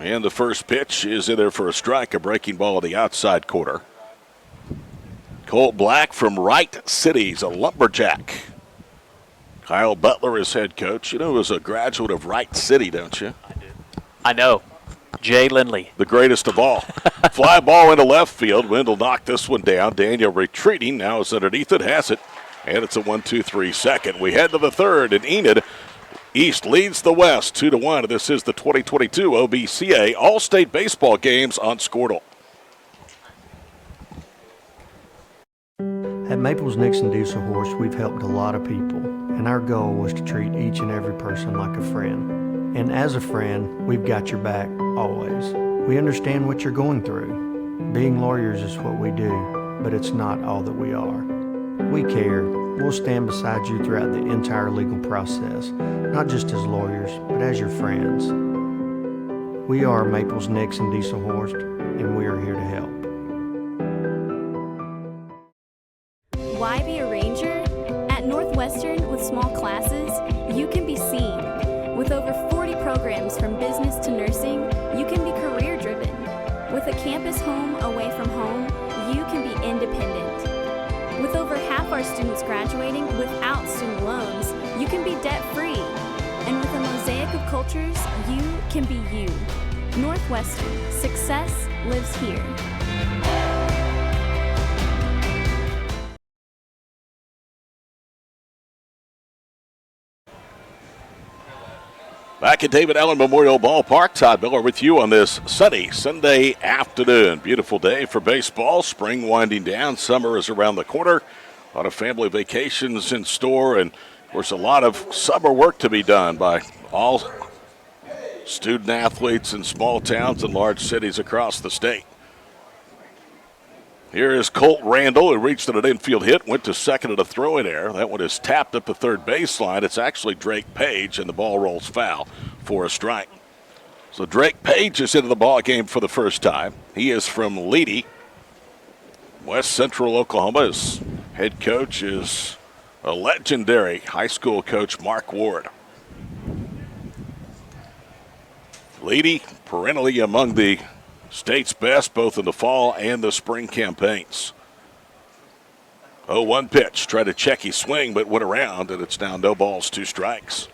And the first pitch is in there for a strike, a breaking ball in the outside corner. Colt Black from Wright City. He's a lumberjack. Kyle Butler is head coach. You know, he was a graduate of Wright City, don't you? I do. I know. Jay Lindley. The greatest of all. Fly ball into left field. Wendell knocked this one down. Daniel retreating. Now is underneath it. Has it. And it's a 1-2-3 second. We head to the third, and Enid East leads the West 2-1. This is the 2022 OBCA All-State Baseball Games on Squirtle. At Maples Nixon Diesel Horse, we've helped a lot of people, and our goal was to treat each and every person like a friend. And as a friend, we've got your back always. We understand what you're going through. Being lawyers is what we do, but it's not all that we are. We care. We'll stand beside you throughout the entire legal process, not just as lawyers, but as your friends. We are Maples Nixon Diesel Horse, and we are here to help. Why be a ranger? At Northwestern, with small classes, you can be seen. With over 40 programs from business to nursing, you can be career-driven. With a campus home away from home, you can be independent. With over half our students graduating without student loans, you can be debt-free. And with a mosaic of cultures, you can be you. Northwestern, success lives here. Back at David Allen Memorial Ballpark, Todd Miller with you on this sunny Sunday afternoon. Beautiful day for baseball. Spring winding down. Summer is around the corner. A lot of family vacations in store, and of course a lot of summer work to be done by all student athletes in small towns and large cities across the state. Here is Colt Randall, who reached an infield hit, went to second at a throw-in error. That one is tapped up the third baseline. It's actually Drake Page, and the ball rolls foul for a strike. So Drake Page is into the ball game for the first time. He is from Leedy, West Central Oklahoma. His head coach is a legendary high school coach, Mark Ward. Leedy, perennially among the state's best, both in the fall and the spring campaigns. 0-1 pitch. Tried to check his swing, but went around, and it's now no balls, 2 strikes.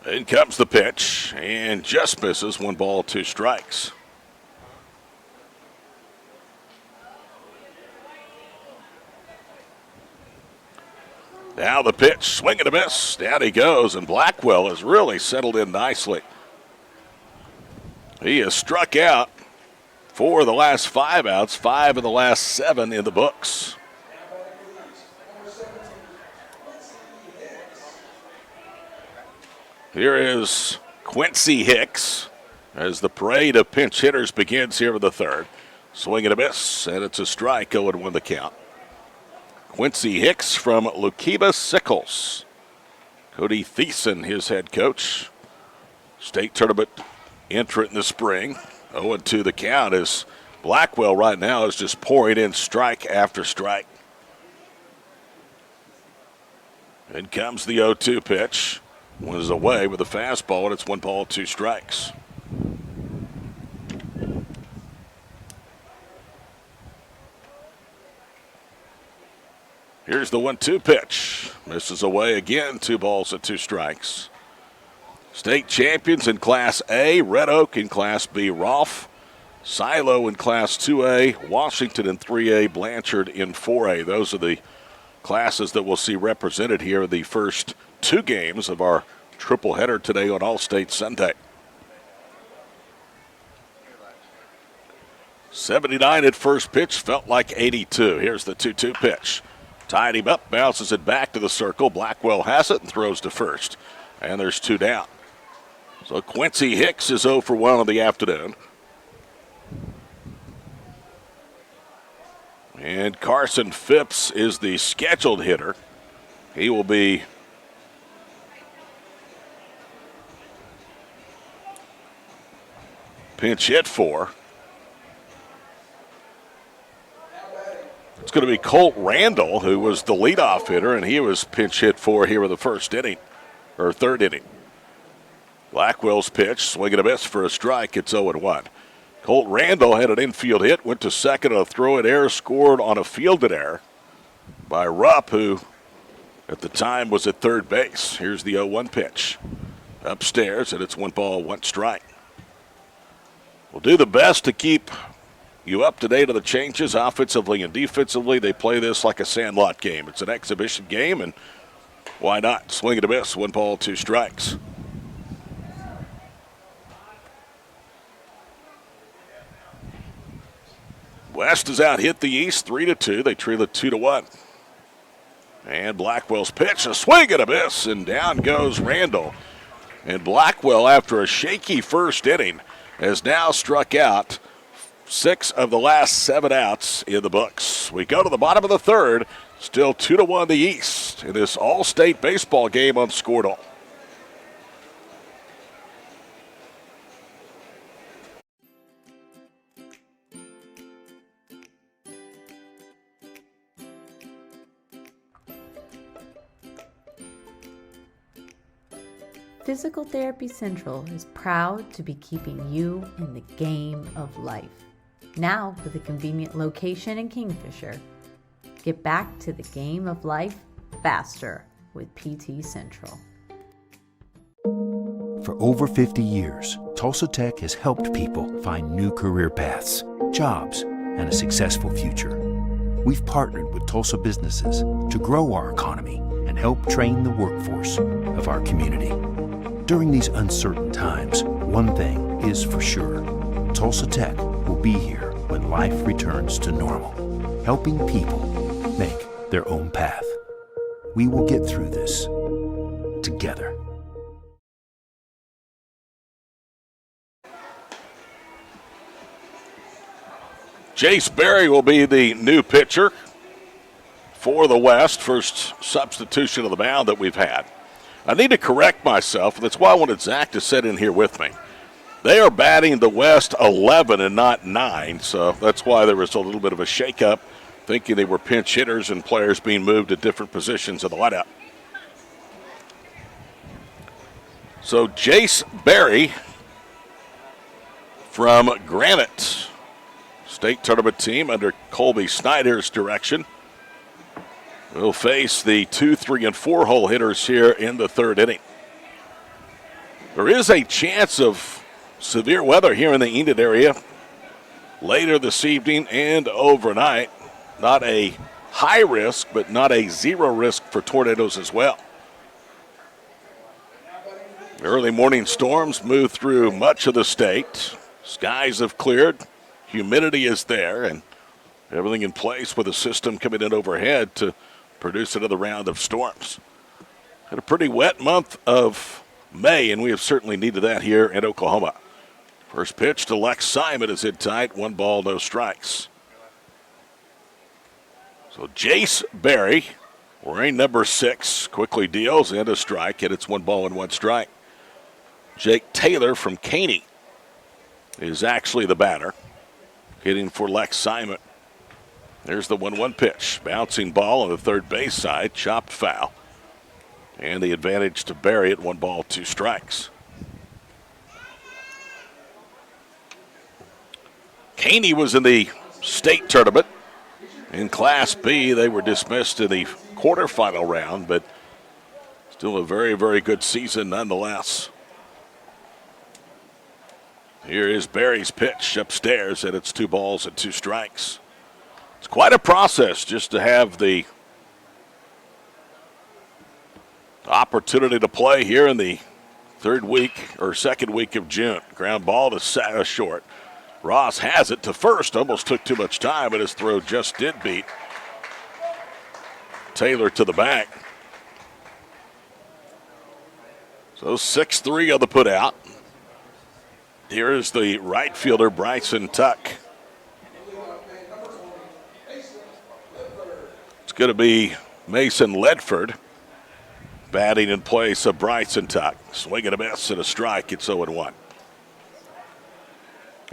In comes the pitch, and just misses. 1 ball, 2 strikes. Now the pitch, swing and a miss. Down he goes, and Blackwell has really settled in nicely. He has struck out 4 of the last 5 outs, 5 of the last 7 in the books. Here is Quincy Hicks as the parade of pinch hitters begins here in the third. Swing and a miss, and it's a strike, 0-1 the count. Quincy Hicks from Lukiba Sickles. Cody Thiessen, his head coach. State tournament entrant in the spring. 0-2 the count as Blackwell right now is just pouring in strike after strike. In comes the 0-2 pitch. One is away with a fastball, and it's 1 ball, 2 strikes. Here's the 1-2 pitch. Misses away again, 2 balls and 2 strikes. State champions in Class A, Red Oak in Class B, Rolfe. Silo in Class 2A, Washington in 3A, Blanchard in 4A. Those are the classes that we'll see represented here in the first 2 games of our triple header today on All-State Sunday. 79 at first pitch, felt like 82. Here's the 2-2 pitch. Tied him up, bounces it back to the circle. Blackwell has it and throws to first. And there's 2 down. So Quincy Hicks is 0 for 1 on the afternoon. And Carson Phipps is the scheduled hitter. He will be pinch hit for. It's going to be Colt Randall, who was the leadoff hitter, and he was pinch hit for here in the first inning, or third inning. Blackwell's pitch, swing and a miss for a strike. It's 0-1. Colt Randall had an infield hit, went to second on a throw-in error, scored on a fielded error by Rupp, who at the time was at third base. Here's the 0-1 pitch. Upstairs, and it's 1 ball, 1 strike. We'll do the best to keep you up to date on the changes offensively and defensively. They play this like a sandlot game. It's an exhibition game, and why not? Swing and a miss, 1 ball, 2 strikes. West has out hit the East 3-2. They trail it 2-1. And Blackwell's pitch, a swing and a miss, and down goes Randall. And Blackwell, after a shaky first inning, has now struck out 6 of the last 7 outs in the books. We go to the bottom of the third, still 2-1 the East in this all-state baseball game on Scoredall. Physical Therapy Central is proud to be keeping you in the game of life. Now with a convenient location in Kingfisher. Get back to the game of life faster with PT Central. For over 50 years, Tulsa Tech has helped people find new career paths, jobs, and a successful future. We've partnered with Tulsa businesses to grow our economy and help train the workforce of our community. During these uncertain times, one thing is for sure. Tulsa Tech will be here when life returns to normal, helping people make their own path. We will get through this together. Jace Berry will be the new pitcher for the West. First substitution of the mound that we've had. I need to correct myself, and that's why I wanted Zach to sit in here with me. They are batting the West 11 and not 9, so that's why there was a little bit of a shakeup, thinking they were pinch hitters and players being moved to different positions in the lineup. So Jace Berry from Granite, state tournament team under Colby Snyder's direction, will face the 2, 3, and 4 hole hitters here in the third inning. There is a chance of severe weather here in the Enid area later this evening and overnight. Not a high risk, but not a zero risk for tornadoes as well. Early morning storms move through much of the state. Skies have cleared. Humidity is there, and everything in place with a system coming in overhead to produce another round of storms. Had a pretty wet month of May, and we have certainly needed that here in Oklahoma. First pitch to Lex Simon is in tight. 1 ball, no strikes. So Jace Berry, wearing number 6, quickly deals and a strike, and it's 1 ball and 1 strike. Jake Taylor from Caney is actually the batter, hitting for Lex Simon. There's the 1-1 pitch. Bouncing ball on the third base side. Chopped foul. And the advantage to Berry at 1 ball, 2 strikes. Caney was in the state tournament. In Class B, they were dismissed in the quarterfinal round, but still a very, very good season nonetheless. Here is Berry's pitch upstairs, and it's 2 balls and 2 strikes. It's quite a process just to have the opportunity to play here in the second week of June. Ground ball to short. Ross has it to first. Almost took too much time, but his throw just did beat Taylor to the back. So 6-3 on the put out. Here is the right fielder, Bryson Tuck. It's going to be Mason Ledford batting in place of Bryson Tuck. Swing and a miss and a strike. It's 0-1.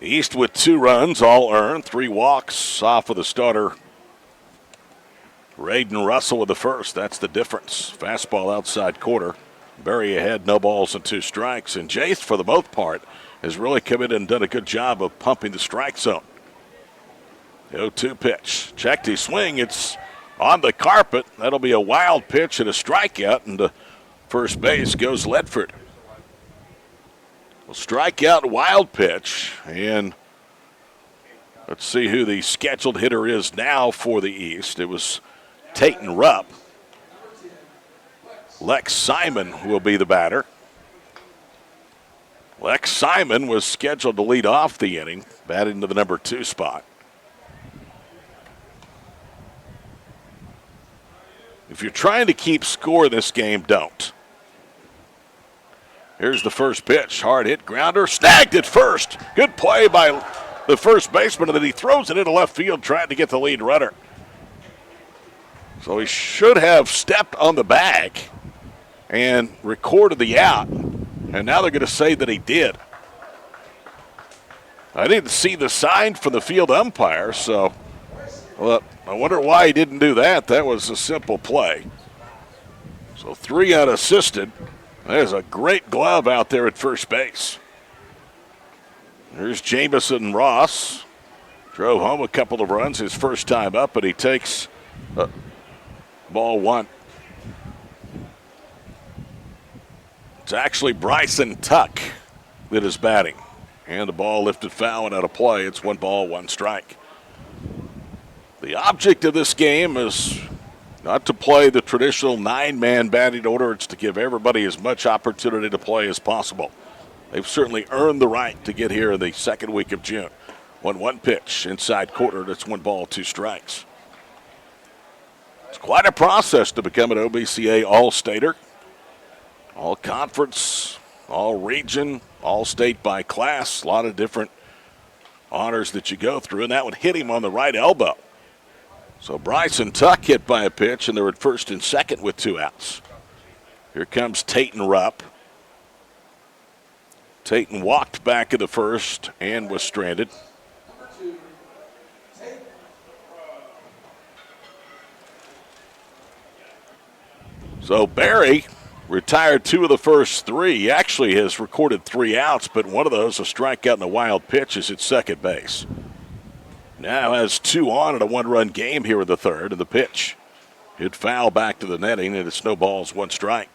East with 2 runs, all earned. 3 walks off of the starter. Raiden Russell with the first. That's the difference. Fastball outside quarter. Berry ahead, no balls and 2 strikes. And Jace, for the most part, has really come in and done a good job of pumping the strike zone. 0-2 pitch. Checked his swing. It's on the carpet. That'll be a wild pitch and a strikeout. And to first base goes Ledford. Strikeout, wild pitch, and let's see who the scheduled hitter is now for the East. It was Tayton Rupp. Lex Simon will be the batter. Lex Simon was scheduled to lead off the inning, batting to the number 2 spot. If you're trying to keep score in this game, don't. Here's the first pitch. Hard hit grounder. Snagged at first. Good play by the first baseman, and then he throws it into left field trying to get the lead runner. So he should have stepped on the bag and recorded the out. And now they're going to say that he did. I didn't see the sign from the field umpire, so well, I wonder why he didn't do that. That was a simple play. So 3 unassisted. There's a great glove out there at first base. There's Jamison Ross. Drove home a couple of runs his first time up, but he takes ball 1. It's actually Bryson Tuck that is batting. And the ball lifted foul and out of play. It's 1 ball, 1 strike. The object of this game is not to play the traditional 9-man batting order. It's to give everybody as much opportunity to play as possible. They've certainly earned the right to get here in the second week of June. 1-1 pitch, inside corner. That's 1 ball, 2 strikes. It's quite a process to become an OBCA All-Stater. All-Conference, All-Region, All-State by class. A lot of different honors that you go through, and that would hit him on the right elbow. So Bryson Tuck hit by a pitch, and they're at first and second with 2 outs. Here comes Tayton Rupp. Tayton walked back in the first and was stranded. So Barry retired 2 of the first 3. He actually has recorded 3 outs, but one of those, a strikeout and a wild pitch, is at second base. Now has 2 on in a 1-run game here in the third, and the pitch hit foul back to the netting, and it snowballs 1 strike.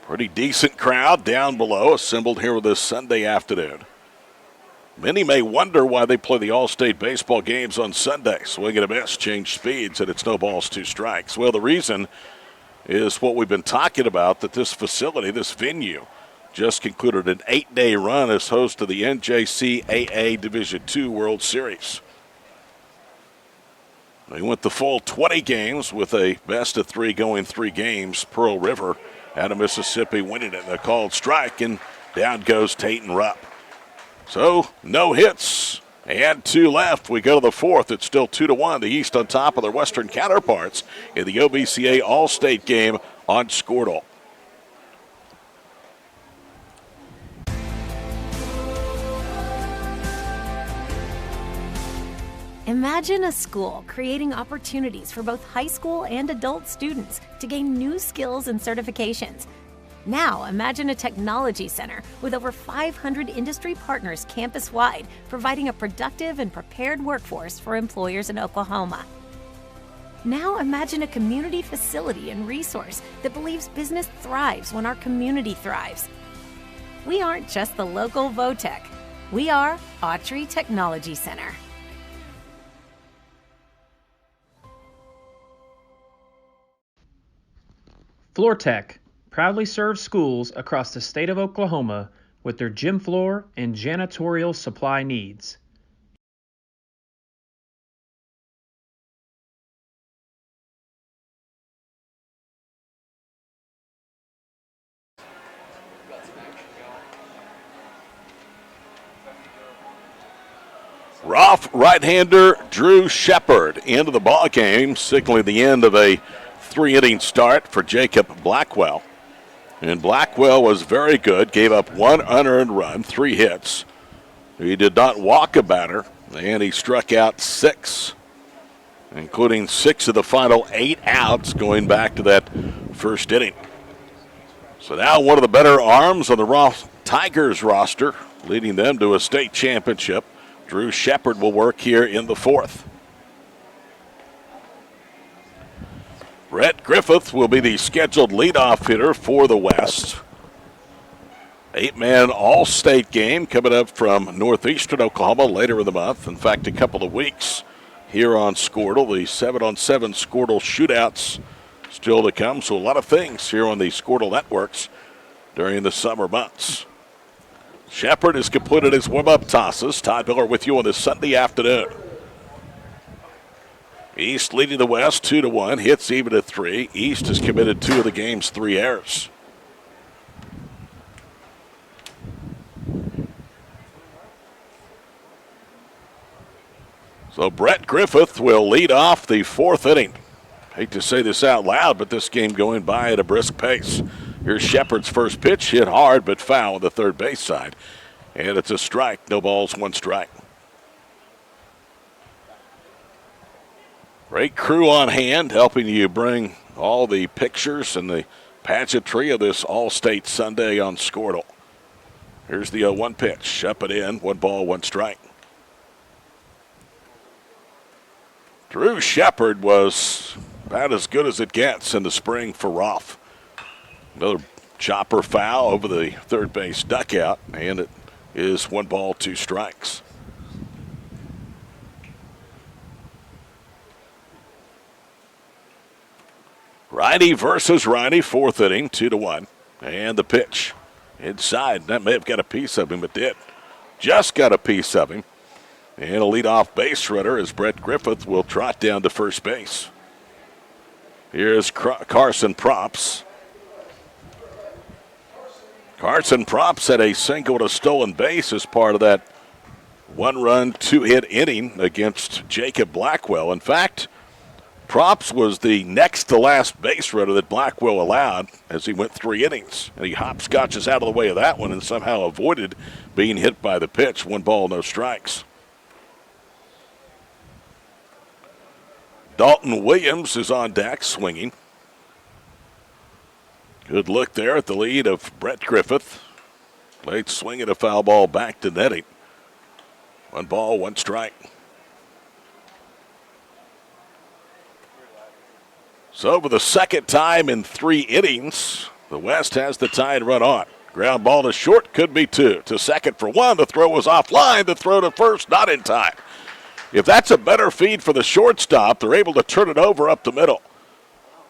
Pretty decent crowd down below assembled here this Sunday afternoon. Many may wonder why they play the All-State baseball games on Sunday. Swing and a miss, change speeds, and it snowballs 2 strikes. Well, the reason is what we've been talking about, that this facility, this venue, just concluded an 8-day run as host to the NJCAA Division II World Series. They went the full 20 games with a best-of-3 going 3 games. Pearl River out of Mississippi winning it. They called strike, and down goes Tayton Rupp. So no hits and 2 left. We go to the 4th. It's still 2-1. The East on top of their Western counterparts in the OBCA All-State game on Squirtle. Imagine a school creating opportunities for both high school and adult students to gain new skills and certifications. Now imagine a technology center with over 500 industry partners campus-wide, providing a productive and prepared workforce for employers in Oklahoma. Now imagine a community facility and resource that believes business thrives when our community thrives. We aren't just the local Votech. We are Autry Technology Center. FloorTech proudly serves schools across the state of Oklahoma with their gym floor and janitorial supply needs. Rough right-hander Drew Shepard into the ball game, signaling the end of a 3-inning start for Jacob Blackwell. And Blackwell was very good, gave up 1 unearned run, 3 hits. He did not walk a batter, and he struck out 6, including 6 of the final 8 outs going back to that first inning. So now one of the better arms on the Roth Tigers roster, leading them to a state championship. Drew Shepard will work here in the 4th. Brett Griffith will be the scheduled leadoff hitter for the West. 8-man all-state game coming up from northeastern Oklahoma later in the month. In fact, a couple of weeks here on Squirtle. The 7-on-7 Squirtle shootouts still to come. So a lot of things here on the Squirtle networks during the summer months. Shepherd has completed his warm-up tosses. Todd Miller with you on this Sunday afternoon. East leading the West 2-1. Hits even at 3. East has committed 2 of the game's 3 errors. So Brett Griffith will lead off the 4th inning. Hate to say this out loud, but this game going by at a brisk pace. Here's Shepherd's first pitch, hit hard but foul on the third base side. And it's a strike. No balls, 1 strike. Great crew on hand helping you bring all the pictures and the pageantry of this All-State Sunday on Squirtle. Here's the 0-1 pitch. Up and in. 1 ball, 1 strike. Drew Shepherd was about as good as it gets in the spring for Roth. Another chopper foul over the third base dugout, and it is 1 ball, 2 strikes. Righty versus righty, 4th inning, 2-1. And the pitch inside. That may have got a piece of him, it did. Just got a piece of him. And a leadoff base runner as Brett Griffith will trot down to first base. Here's Carson Props. Carson Props had a single to stolen base as part of that 1-run, 2-hit inning against Jacob Blackwell. In fact, Props was the next to last base runner that Blackwell allowed as he went 3 innings. And he hopscotches out of the way of that one and somehow avoided being hit by the pitch. 1 ball, no strikes. Dalton Williams is on deck swinging. Good look there at the lead of Brett Griffith. Late swing at a foul ball back to netting. 1 ball, 1 strike. So for the second time in 3 innings, the West has the tying run on. Ground ball to short, could be 2. To second for 1, the throw was offline. The throw to first, not in time. If that's a better feed for the shortstop, they're able to turn it over up the middle.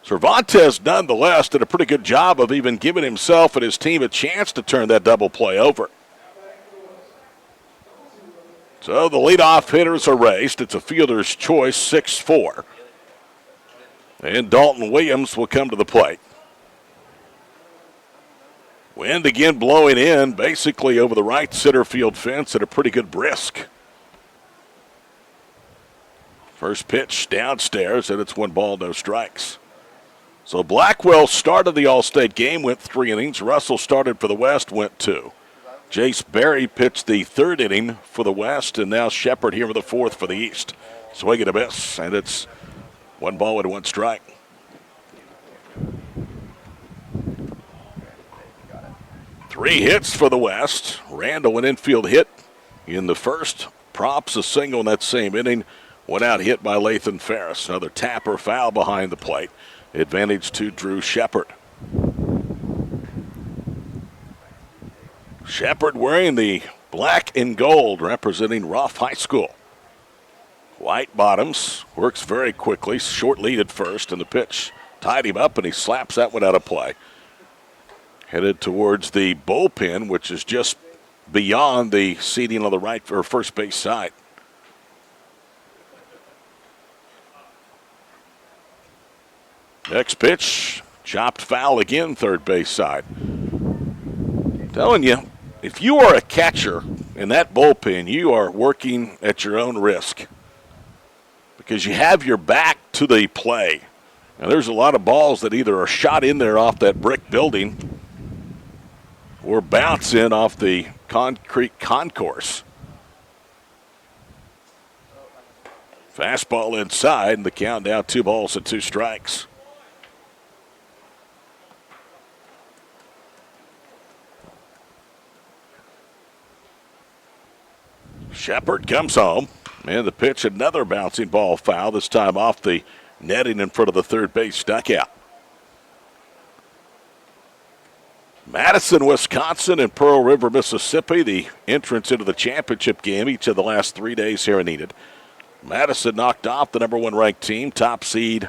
Cervantes, nonetheless, did a pretty good job of even giving himself and his team a chance to turn that double play over. So the leadoff hitters are raced. It's a fielder's choice, 6-4. And Dalton Williams will come to the plate. Wind again blowing in, basically over the right center field fence at a pretty good brisk. First pitch downstairs, and it's 1 ball, no strikes. So Blackwell started the All-State game, went 3 innings. Russell started for the West, went 2. Jace Berry pitched the 3rd inning for the West, and now Shepherd here with the 4th for the East. Swing and a miss, and it's 1 ball and 1 strike. Three hits for the West. Randall an infield hit in the first. Props a single in that same inning. 1 out hit by Lathan Ferris. Another tapper foul behind the plate. Advantage to Drew Shepherd. Shepherd wearing the black and gold representing Roth High School. White bottoms, works very quickly. Short lead at first, and the pitch tied him up, and he slaps that one out of play. Headed towards the bullpen, which is just beyond the seating on the right or first base side. Next pitch, chopped foul again, third base side. I'm telling you, if you are a catcher in that bullpen, you are working at your own risk because you have your back to the play. Now, there's a lot of balls that either are shot in there off that brick building or bounce in off the concrete concourse. Fastball inside, and the count down 2 balls and 2 strikes. Shepherd comes home, and the pitch, another bouncing ball foul, this time off the netting in front of the third base dugout. Madison, Wisconsin, and Pearl River, Mississippi, the entrance into the championship game each of the last 3 days here in Enid. Madison knocked off the number 1 ranked team, top seed,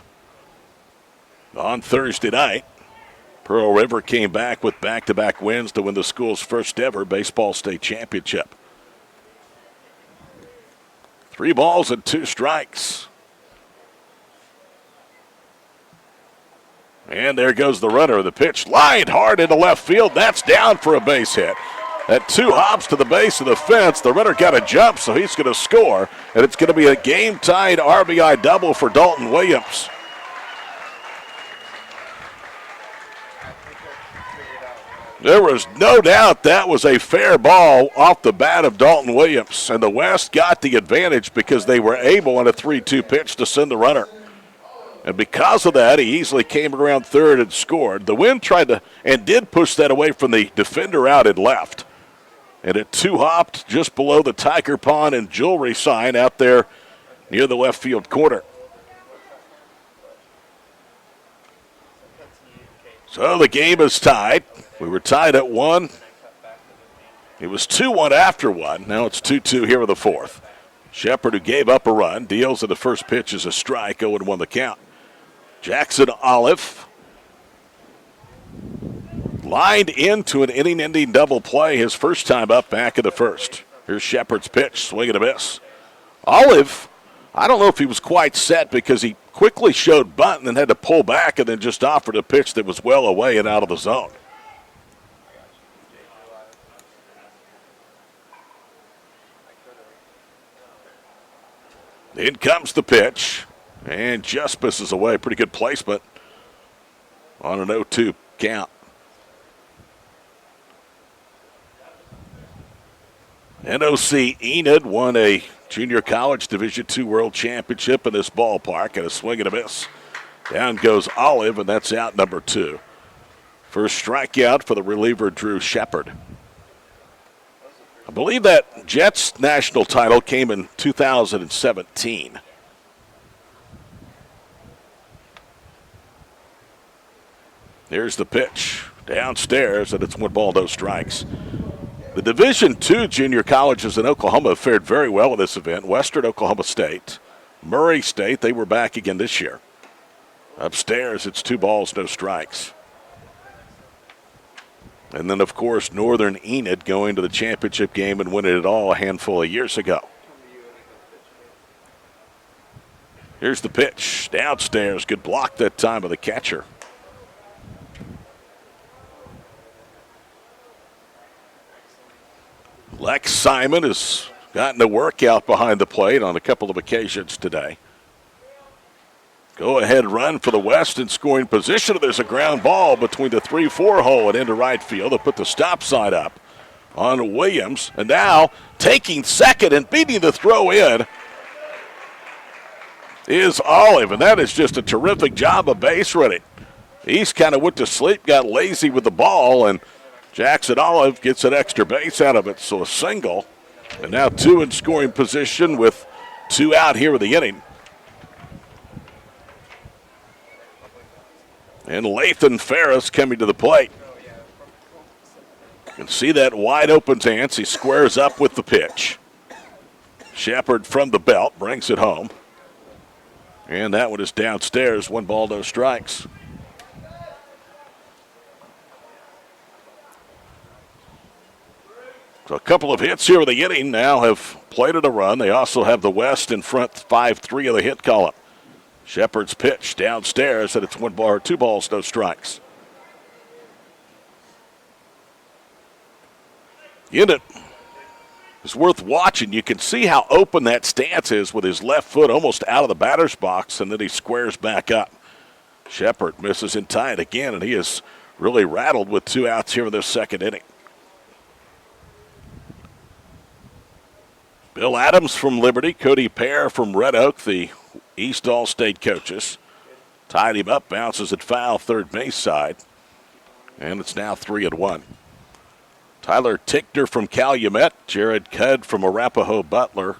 on Thursday night. Pearl River came back with back-to-back wins to win the school's first ever baseball state championship. 3 balls and 2 strikes. And there goes the runner. The pitch lined hard into left field. That's down for a base hit. At 2 hops to the base of the fence, the runner got a jump, so he's going to score. And it's going to be a game-tied RBI double for Dalton Williams. There was no doubt that was a fair ball off the bat of Dalton Williams. And the West got the advantage because they were able on a 3-2 pitch to send the runner. And because of that, he easily came around third and scored. The Wind tried to and did push that away from the defender out and left. And it 2-hopped just below the Tiger Pond and Jewelry sign out there near the left field corner. So the game is tied. We were tied at 1. It was 2-1 after 1. Now it's 2-2 here in the 4th. Shepard, who gave up a run, deals in the first pitch as a strike, 0-1 the count. Jackson Olive lined into an inning-ending double play his first time up back in the first. Here's Shepard's pitch, swing and a miss. Olive, I don't know if he was quite set because he quickly showed bunt and then had to pull back and then just offered a pitch that was well away and out of the zone. In comes the pitch, and just misses away. Pretty good placement on an 0-2 count. NOC Enid won a junior college Division II World Championship in this ballpark, and a swing and a miss. Down goes Olive, and that's out number 2. First strikeout for the reliever, Drew Shepard. I believe that Jets national title came in 2017. Here's the pitch. Downstairs, and it's 1 ball, no strikes. The Division II junior colleges in Oklahoma have fared very well in this event. Western Oklahoma State, Murray State, they were back again this year. Upstairs, it's 2 balls, no strikes. And then, of course, Northern Enid going to the championship game and winning it all a handful of years ago. Here's the pitch. Downstairs, good block that time by the catcher. Lex Simon has gotten a workout behind the plate on a couple of occasions today. Go-ahead run for the West in scoring position. There's a ground ball between the 3-4 hole and into right field. They put the stop sign up on Williams. And now taking second and beating the throw in is Olive. And that is just a terrific job of base running. He's kind of went to sleep, got lazy with the ball, and Jackson Olive gets an extra base out of it. So a single. And now 2 in scoring position with 2 out here in the inning. And Lathan Ferris coming to the plate. You can see that wide open stance. He squares up with the pitch. Shepard from the belt brings it home. And that one is downstairs. 1 ball, no strikes. So a couple of hits here in the inning now have plated a run. They also have the West in front 5-3 of the hit column. Shepard's pitch downstairs, and it's 1 ball, 2 balls, no strikes. Unit is worth watching. You can see how open that stance is with his left foot almost out of the batter's box, and then he squares back up. Shepard misses in tight again, and he is really rattled with 2 outs here in this second inning. Bill Adams from Liberty, Cody Pear from Red Oak, the East All-State coaches. Tied him up, bounces it foul, third base side. And it's now 3-1. Tyler Tickner from Calumet, Jared Cudd from Arapahoe Butler.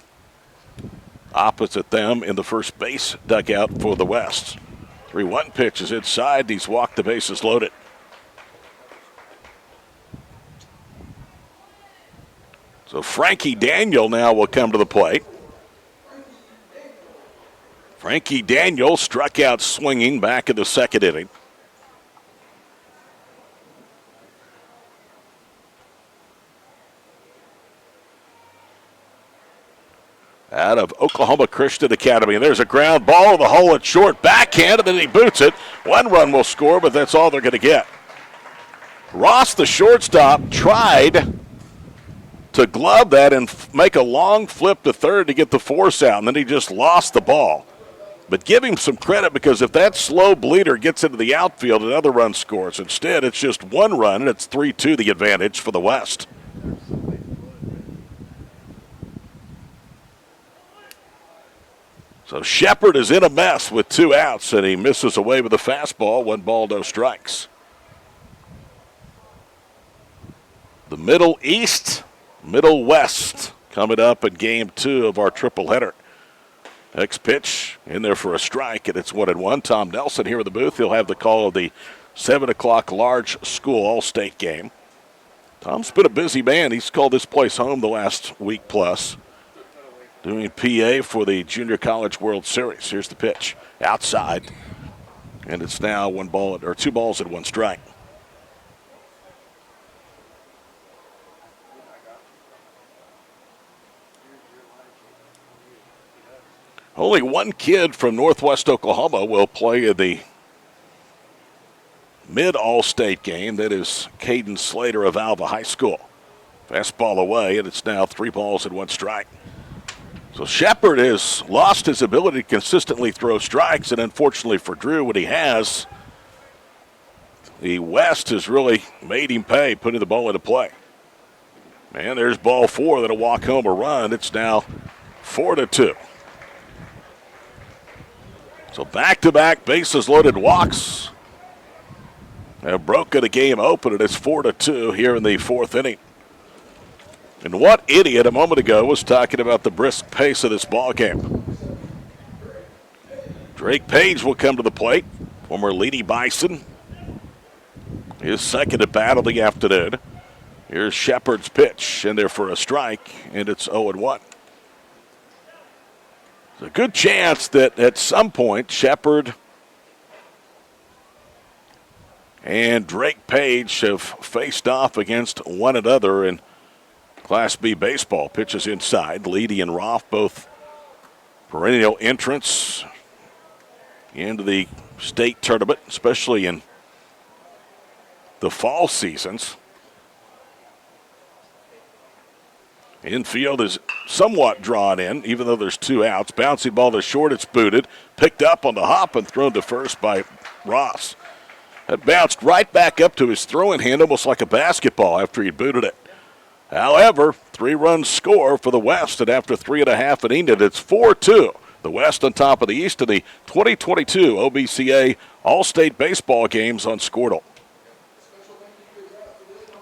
opposite them in the first base dugout for the West. 3-1 pitch is inside. He's walked, the bases loaded. So Frankie Daniel now will come to the plate. Frankie Daniel struck out swinging back in the second inning. Out of Oklahoma Christian Academy. And there's a ground ball in the hole at short, backhand, and then he boots it. 1 run will score, but that's all they're going to get. Ross, the shortstop, tried to glove that and make a long flip to third to get the force out, and then he just lost the ball. But give him some credit, because if that slow bleeder gets into the outfield, another run scores. Instead, it's just 1 run, and it's 3-2 the advantage for the West. So Shepard is in a mess with 2 outs, and he misses away with a fastball. 1 ball, no strikes. The Middle East, Middle West coming up in game 2 of our triple-header. Next pitch in there for a strike, and it's 1-1. Tom Nelson here in the booth. He'll have the call of the 7 o'clock large school all-state game. Tom's been a busy man. He's called this place home the last week plus, doing PA for the Junior College World Series. Here's the pitch outside, and it's now 2 balls and 1 strike. Only 1 kid from Northwest Oklahoma will play in the mid-all-state game. That is Caden Slater of Alva High School. Fastball away, and it's now 3 balls and 1 strike. So Shepard has lost his ability to consistently throw strikes, and unfortunately for Drew, what he has, the West has really made him pay, putting the ball into play. And there's ball 4 that'll walk home a run. It's now 4-2. So back-to-back bases loaded walks have broken the game open, and it's 4-2 here in the 4th inning. And what idiot a moment ago was talking about the brisk pace of this ball game? Drake Page will come to the plate, former Lady Bison. His second at bat of the afternoon. Here's Shepard's pitch, in there for a strike, and it's 0-1. There's a good chance that at some point Shepard and Drake Page have faced off against one another in Class B baseball. Pitches inside. Leedy and Roth, both perennial entrants into the state tournament, especially in the fall seasons. Infield is somewhat drawn in, even though there's 2 outs. Bouncing ball to short, it's booted. Picked up on the hop and thrown to first by Ross. That bounced right back up to his throwing hand, almost like a basketball after he booted it. However, 3 runs score for the West, and after 3.5 innings, it's 4-2. The West on top of the East in the 2022 OBCA All-State Baseball Games on Squirtle.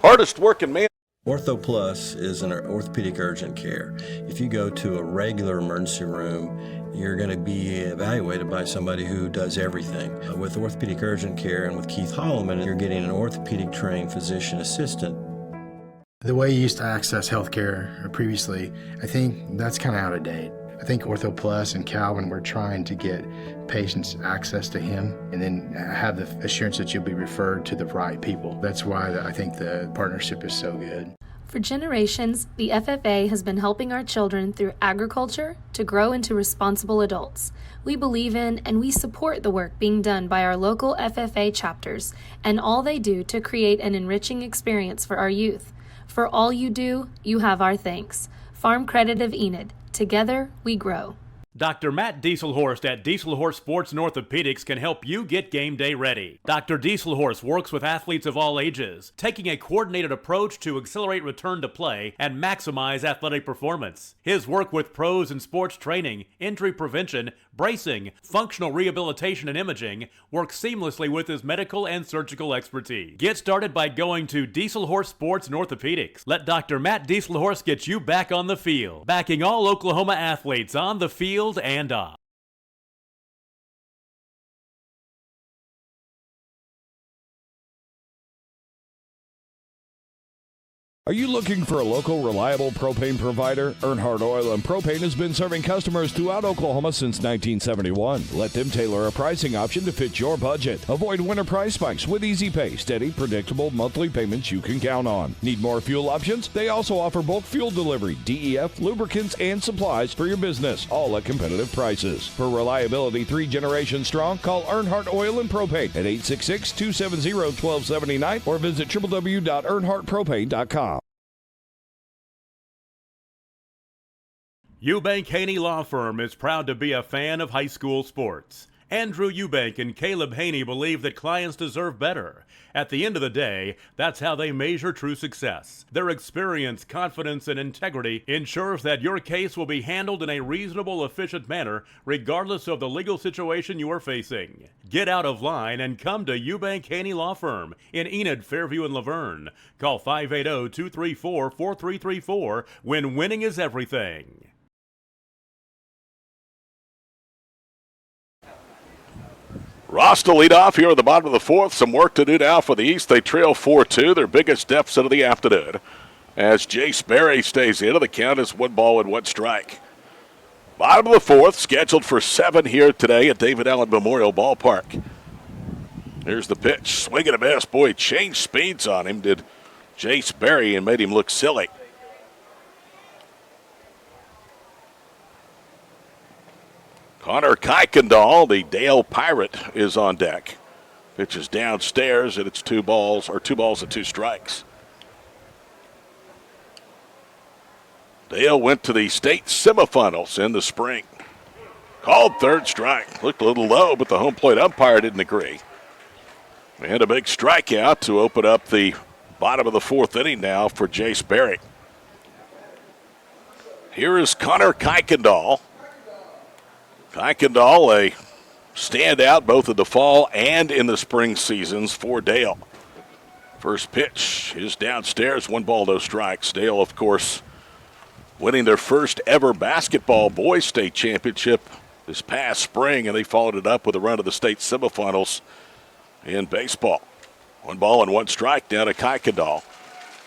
Hardest working man. Ortho Plus is an orthopedic urgent care. If you go to a regular emergency room, you're going to be evaluated by somebody who does everything. With orthopedic urgent care and with Keith Holloman, you're getting an orthopedic trained physician assistant. The way you used to access healthcare previously, I think that's kind of out of date. I think Ortho Plus and Calvin were trying to get patients access to him and then have the assurance that you'll be referred to the right people. That's why I think the partnership is so good. For generations, the FFA has been helping our children through agriculture to grow into responsible adults. We believe in and we support the work being done by our local FFA chapters and all they do to create an enriching experience for our youth. For all you do, you have our thanks. Farm Credit of Enid. Together, we grow. Dr. Matt Dieselhorst at Dieselhorst Sports and Orthopedics can help you get game day ready. Dr. Dieselhorst works with athletes of all ages, taking a coordinated approach to accelerate return to play and maximize athletic performance. His work with pros in sports training, injury prevention, bracing, functional rehabilitation, and imaging works seamlessly with his medical and surgical expertise. Get started by going to Dieselhorst Sports and Orthopedics. Let Dr. Matt Dieselhorst get you back on the field, backing all Oklahoma athletes on the field field and up. Are you looking for a local, reliable propane provider? Earnhardt Oil and Propane has been serving customers throughout Oklahoma since 1971. Let them tailor a pricing option to fit your budget. Avoid winter price spikes with easy pay, steady, predictable monthly payments you can count on. Need more fuel options? They also offer bulk fuel delivery, DEF, lubricants, and supplies for your business, all at competitive prices. For reliability 3 generations strong, call Earnhardt Oil and Propane at 866-270-1279 or visit www.earnhardtpropane.com. Eubank Haney Law Firm is proud to be a fan of high school sports. Andrew Eubank and Caleb Haney believe that clients deserve better. At the end of the day, that's how they measure true success. Their experience, confidence, and integrity ensures that your case will be handled in a reasonable, efficient manner, regardless of the legal situation you are facing. Get out of line and come to Eubank Haney Law Firm in Enid, Fairview, and Laverne. Call 580-234-4334 when winning is everything. Ross to lead off here at the bottom of the fourth. Some work to do now for the East. They trail 4-2, their biggest deficit of the afternoon. As Jace Berry stays in, the count is 1 ball and 1 strike. Bottom of the fourth, scheduled for 7 here today at David Allen Memorial Ballpark. Here's the pitch. Swing and a miss. Boy, changed speeds on him, did Jace Berry, and made him look silly. Connor Kuykendall, the Dale Pirate, is on deck. Pitch is downstairs, and it's 2 balls and 2 strikes. Dale went to the state semifinals in the spring. Called 3rd strike. Looked a little low, but the home plate umpire didn't agree. And a big strikeout to open up the bottom of the 4th inning now for Jace Berry. Here is Connor Kuykendall. Kuykendall, a standout both in the fall and in the spring seasons for Dale. First pitch is downstairs, 1 ball, no strikes. Dale, of course, winning their first ever basketball boys state championship this past spring, and they followed it up with a run to the state semifinals in baseball. 1 ball and 1 strike down to Kuykendall.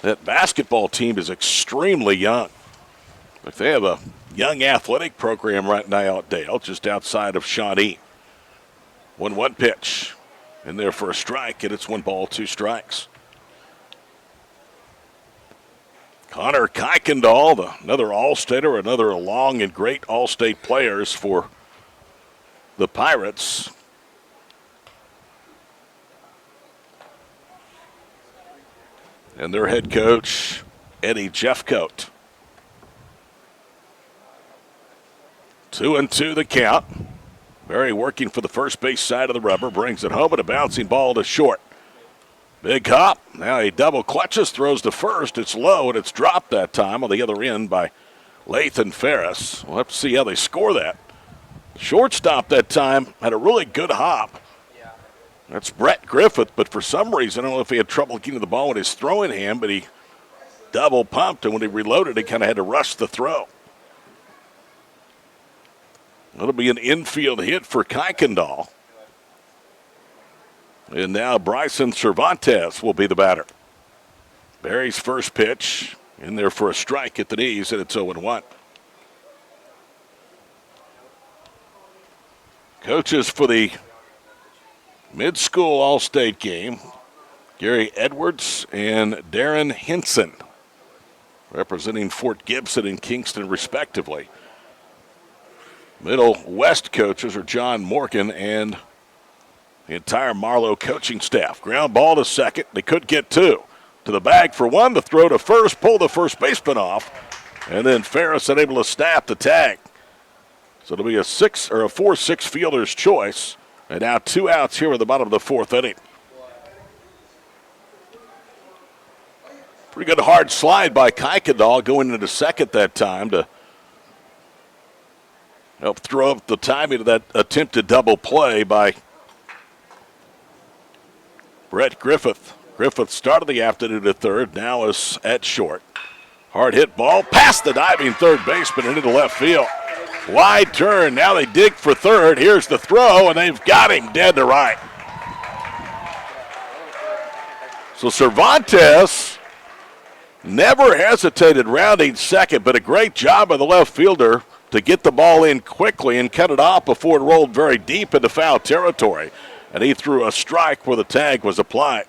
That basketball team is extremely young. If they have a young athletic program right now at Dale, just outside of Shawnee. 1-1 pitch. In there for a strike, and it's 1 ball, 2 strikes. Connor Kuykendall, another All-Stater, another long and great All-State players for the Pirates. And their head coach, Eddie Jeffcoat. 2-2 the count. Berry working for the first base side of the rubber, brings it home, and a bouncing ball to short. Big hop. Now he double clutches, throws to first. It's low, and it's dropped that time on the other end by Lathan Ferris. We'll have to see how they score that. Shortstop that time had a really good hop. That's Brett Griffith, but for some reason, I don't know if he had trouble getting the ball in his throwing hand, but he double pumped, and when he reloaded, he kind of had to rush the throw. That'll be an infield hit for Kuykendall. And now Bryson Cervantes will be the batter. Berry's first pitch in there for a strike at the knees, and it's 0-1. Coaches for the mid-school All-State game, Gary Edwards and Darren Henson, representing Fort Gibson and Kingston respectively. Middle West coaches are John Morgan and the entire Marlowe coaching staff. Ground ball to second. They could get 2. To the bag for 1. The throw to first. Pull the first baseman off. And then Ferris unable to snap the tag. So it'll be a 4-6 fielder's choice. And now 2 outs here at the bottom of the 4th inning. Pretty good hard slide by Kuykendall going into second that time to help throw up the timing of that attempted double play by Brett Griffith. Griffith started the afternoon at third, now is at short. Hard hit ball past the diving third baseman into left field. Wide turn. Now they dig for third. Here's the throw, and they've got him dead to right. So Cervantes never hesitated rounding second, but a great job by the left fielder to get the ball in quickly and cut it off before it rolled very deep into foul territory. And he threw a strike where the tag was applied.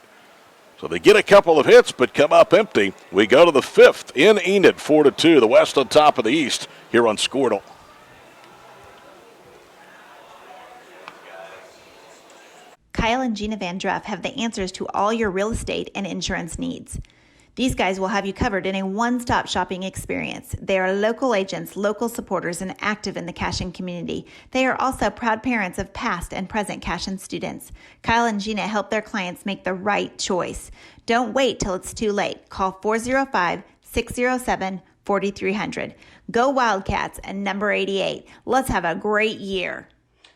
So they get a couple of hits but come up empty. We go to the fifth in Enid, 4-2. The West on top of the East here on Squirtle. Kyle and Gina Van Druff have the answers to all your real estate and insurance needs. These guys will have you covered in a one-stop shopping experience. They are local agents, local supporters, and active in the Cashion community. They are also proud parents of past and present Cashion students. Kyle and Gina help their clients make the right choice. Don't wait till it's too late. Call 405-607-4300. Go Wildcats and number 88. Let's have a great year.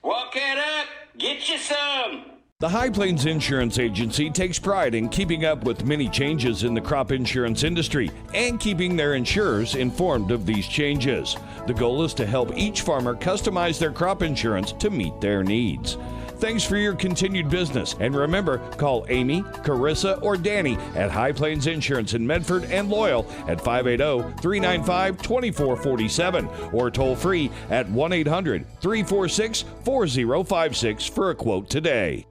Walk it up. Get you some. The High Plains Insurance Agency takes pride in keeping up with many changes in the crop insurance industry and keeping their insurers informed of these changes. The goal is to help each farmer customize their crop insurance to meet their needs. Thanks for your continued business, and remember, call Amy, Carissa, or Danny at High Plains Insurance in Medford and Loyal at 580-395-2447 or toll free at 1-800-346-4056 for a quote today.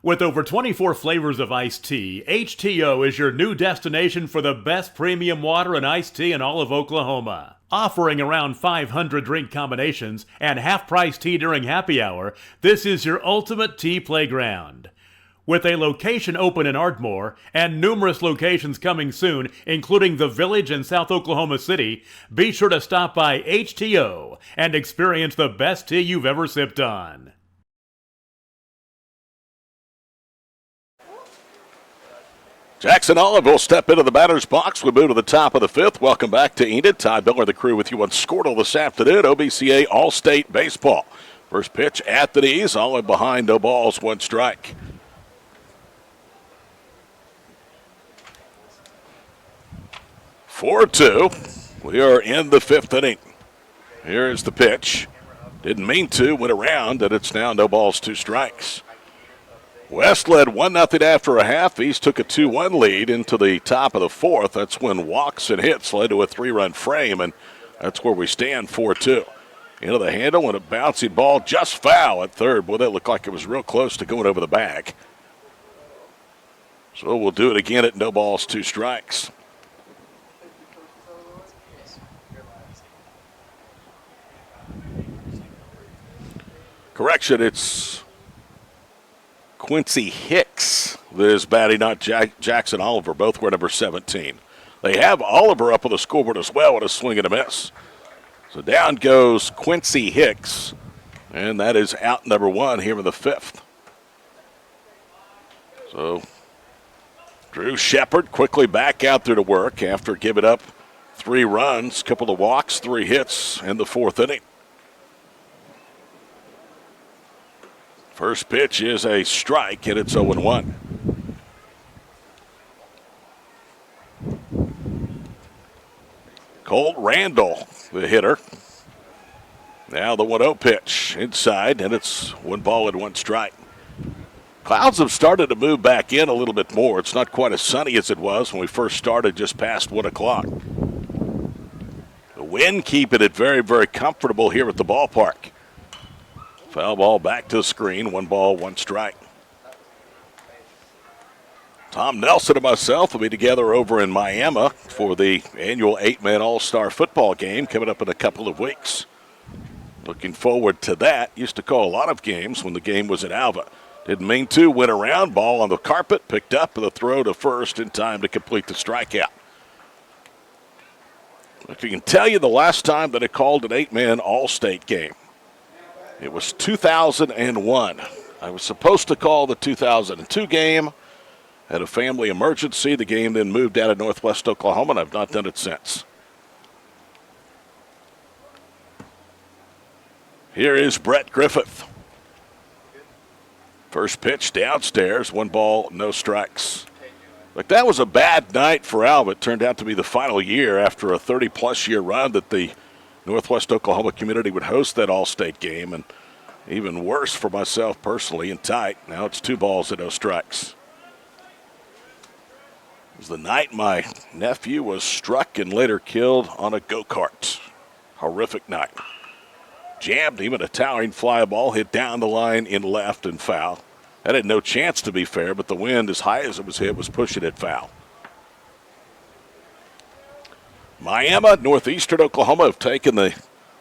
With over 24 flavors of iced tea, HTO is your new destination for the best premium water and iced tea in all of Oklahoma. Offering around 500 drink combinations and half-price tea during happy hour, this is your ultimate tea playground. With a location open in Ardmore and numerous locations coming soon, including the Village in South Oklahoma City, be sure to stop by HTO and experience the best tea you've ever sipped on. Jackson Olive will step into the batter's box. We move to the top of the fifth. Welcome back to Enid. Ty Miller, the crew, with you on Squirtle this afternoon. OBCA All-State Baseball. First pitch at the knees. Olive behind, no balls, one strike. Four two. We are in the fifth inning. Here's the pitch. Didn't mean to, went around, and it's now no balls, two strikes. West led 1-0 after a half. East took a 2-1 lead into the top of the fourth. That's when walks and hits led to a 3-run frame, and that's where we stand, 4-2. Into the handle and a bouncing ball just foul at third. Boy, that looked like it was real close to going over the bag. So we'll do it again at no balls, two strikes. Correction, it's Quincy Hicks that is batting, not Jackson Oliver. Both were number 17. They have Oliver up on the scoreboard as well with a swing and a miss. So down goes Quincy Hicks, and that is out number one here in the fifth. So Drew Shepard quickly back out there to work after giving up 3 runs, couple of walks, 3 hits in the fourth inning. First pitch is a strike, and it's 0-1. Colt Randall, the hitter. Now the 1-0 pitch inside, and it's 1 ball and 1 strike. Clouds have started to move back in a little bit more. It's not quite as sunny as it was when we first started just past 1 o'clock. The wind keeping it very, very comfortable here at the ballpark. Foul ball back to the screen, 1 ball, 1 strike. Tom Nelson and myself will be together over in Miami for the annual 8-man All-Star football game coming up in a couple of weeks. Looking forward to that. Used to call a lot of games when the game was in Alva. Didn't mean to, went around, ball on the carpet, picked up, and the throw to first in time to complete the strikeout. If you can tell you the last time that I called an 8-man All-State game, it was 2001. I was supposed to call the 2002 game. Had a family emergency. The game then moved out of Northwest Oklahoma, and I've not done it since. Here is Brett Griffith. First pitch downstairs, 1 ball, no strikes. Like, that was a bad night for Alva. It turned out to be the final year after a 30-plus year run that the Northwest Oklahoma community would host that all-state game, and even worse for myself personally and tight. Now it's 2 balls and no strikes. It was the night my nephew was struck and later killed on a go-kart. Horrific night. Jammed him, and a towering fly ball hit down the line in left and foul. That had no chance to be fair, but the wind, as high as it was hit, was pushing it foul. Miami, Northeastern Oklahoma have taken the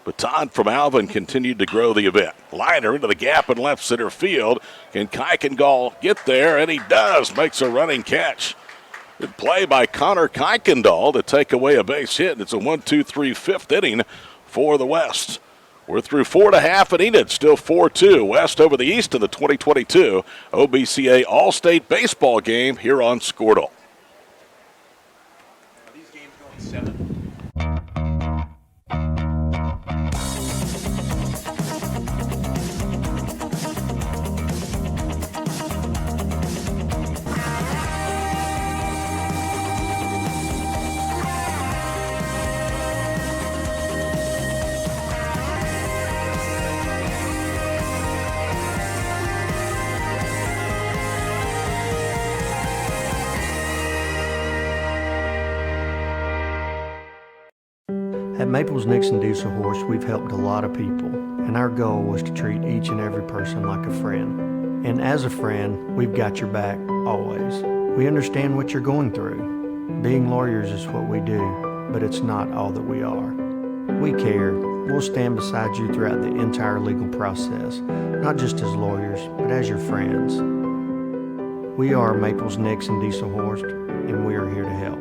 baton from Alva and continued to grow the event. Liner into the gap in left center field. Can Kuykendall get there? And he does. Makes a running catch. Good play by Connor Kuykendall to take away a base hit. It's a 1-2-3 fifth inning for the West. We're through 4.5 at Enid, still 4-2. West over the East in the 2022 OBCA All-State Baseball game here on Squirtle. These games going 7. At Maples Nixon Diesel Horse, we've helped a lot of people, and our goal was to treat each and every person like a friend. And as a friend, we've got your back always. We understand what you're going through. Being lawyers is what we do, but it's not all that we are. We care. We'll stand beside you throughout the entire legal process, not just as lawyers, but as your friends. We are Maples Nixon Diesel Horse, and we are here to help.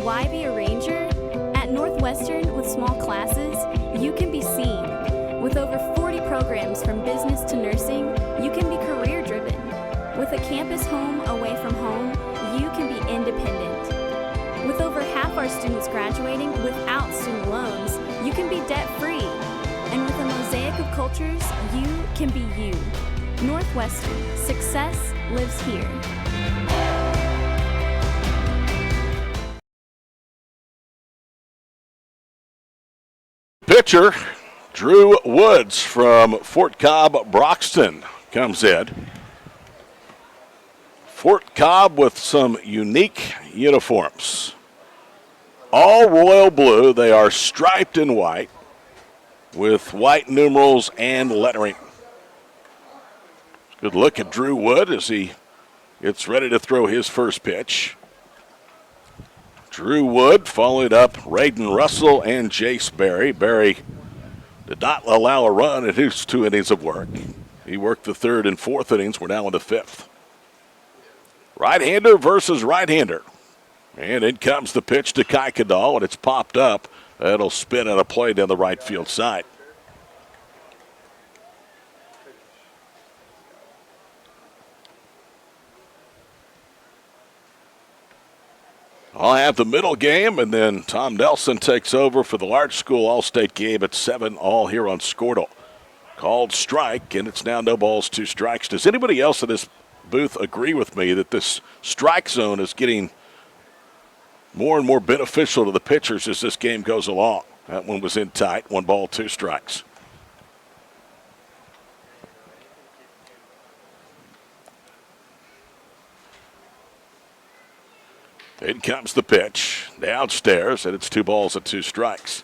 Why be a ranger? At Northwestern, with small classes, you can be seen. With over 40 programs from business to nursing, you can be career driven. With a campus home away from home, you can be independent. With over half our students graduating without student loans, you can be debt free. And with a mosaic of cultures, you can be you. Northwestern, success lives here. Pitcher Drew Woods from Fort Cobb Broxton comes in. Fort Cobb with some unique uniforms. All royal blue. They are striped in white with white numerals and lettering. Good look at Drew Wood as he gets ready to throw his first pitch. Drew Wood followed up Raiden Russell and Jace Berry. Berry did not allow a run in his 2 innings of work. He worked the 3rd and 4th innings. We're now in the 5th. Right-hander versus right-hander. And in comes the pitch to Kuykendall, and it's popped up. It'll spin on a play down the right field side. I'll have the middle game, and then Tom Nelson takes over for the large school all-state game at 7, all here on Squirtle. Called strike, and it's now no balls, 2 strikes. Does anybody else in this booth agree with me that this strike zone is getting more and more beneficial to the pitchers as this game goes along? That one was in tight, 1 ball, 2 strikes. In comes the pitch, downstairs, and it's 2 balls and 2 strikes.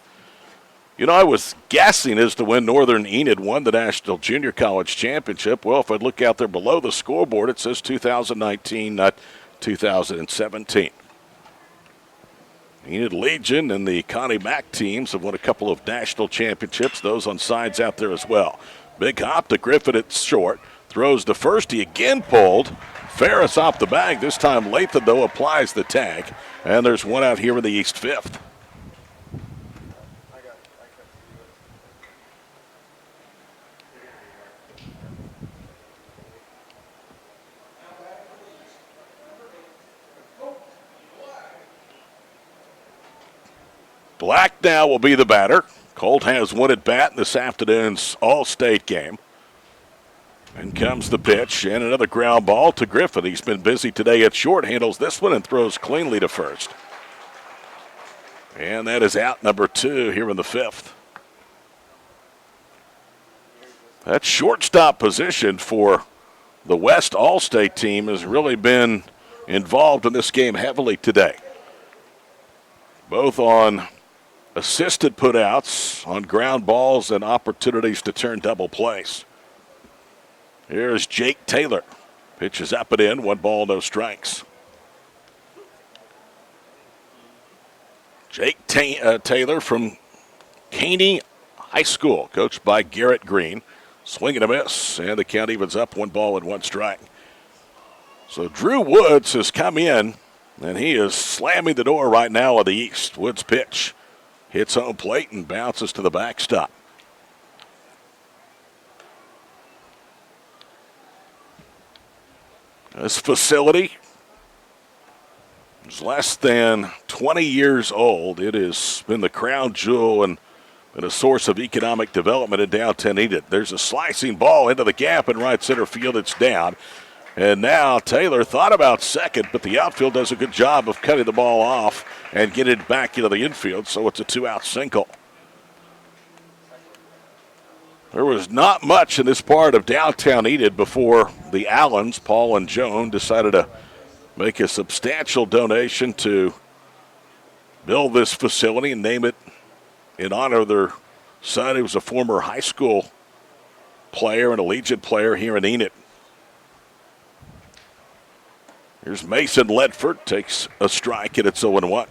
You know, I was guessing as to when Northern Enid won the National Junior College Championship. Well, if I look out there below the scoreboard, it says 2019, not 2017. Enid Legion and the Connie Mack teams have won a couple of national championships, those on sides out there as well. Big hop to Griffin at short, throws to first, he again pulled. Ferris off the bag. This time Lathan, though, applies the tag. And there's one out here in the East 5th. Black now will be the batter. Colt has one at bat in this afternoon's All-State game. And comes the pitch, and another ground ball to Griffin. He's been busy today at short, handles this one and throws cleanly to first. And that is out number 2 here in the 5th. That shortstop position for the West All-State team has really been involved in this game heavily today. Both on assisted putouts, on ground balls, and opportunities to turn double plays. Here's Jake Taylor. Pitches up and in, 1 ball, no strikes. Jake Taylor from Caney High School, coached by Garrett Green. Swing and a miss, and the count evens up, 1 ball and 1 strike. So Drew Woods has come in, and he is slamming the door right now on the East. Woods' pitch hits home plate and bounces to the backstop. This facility is less than 20 years old. It has been the crown jewel and a source of economic development in downtown Enid. There's a slicing ball into the gap in right center field. It's down. And now Taylor thought about second, but the outfield does a good job of cutting the ball off and getting it back into the infield, so it's a 2-out single. There was not much in this part of downtown Enid before the Allens, Paul and Joan, decided to make a substantial donation to build this facility and name it in honor of their son, who was a former high school player and a Legion player here in Enid. Here's Mason Ledford, takes a strike, and it's 0-1.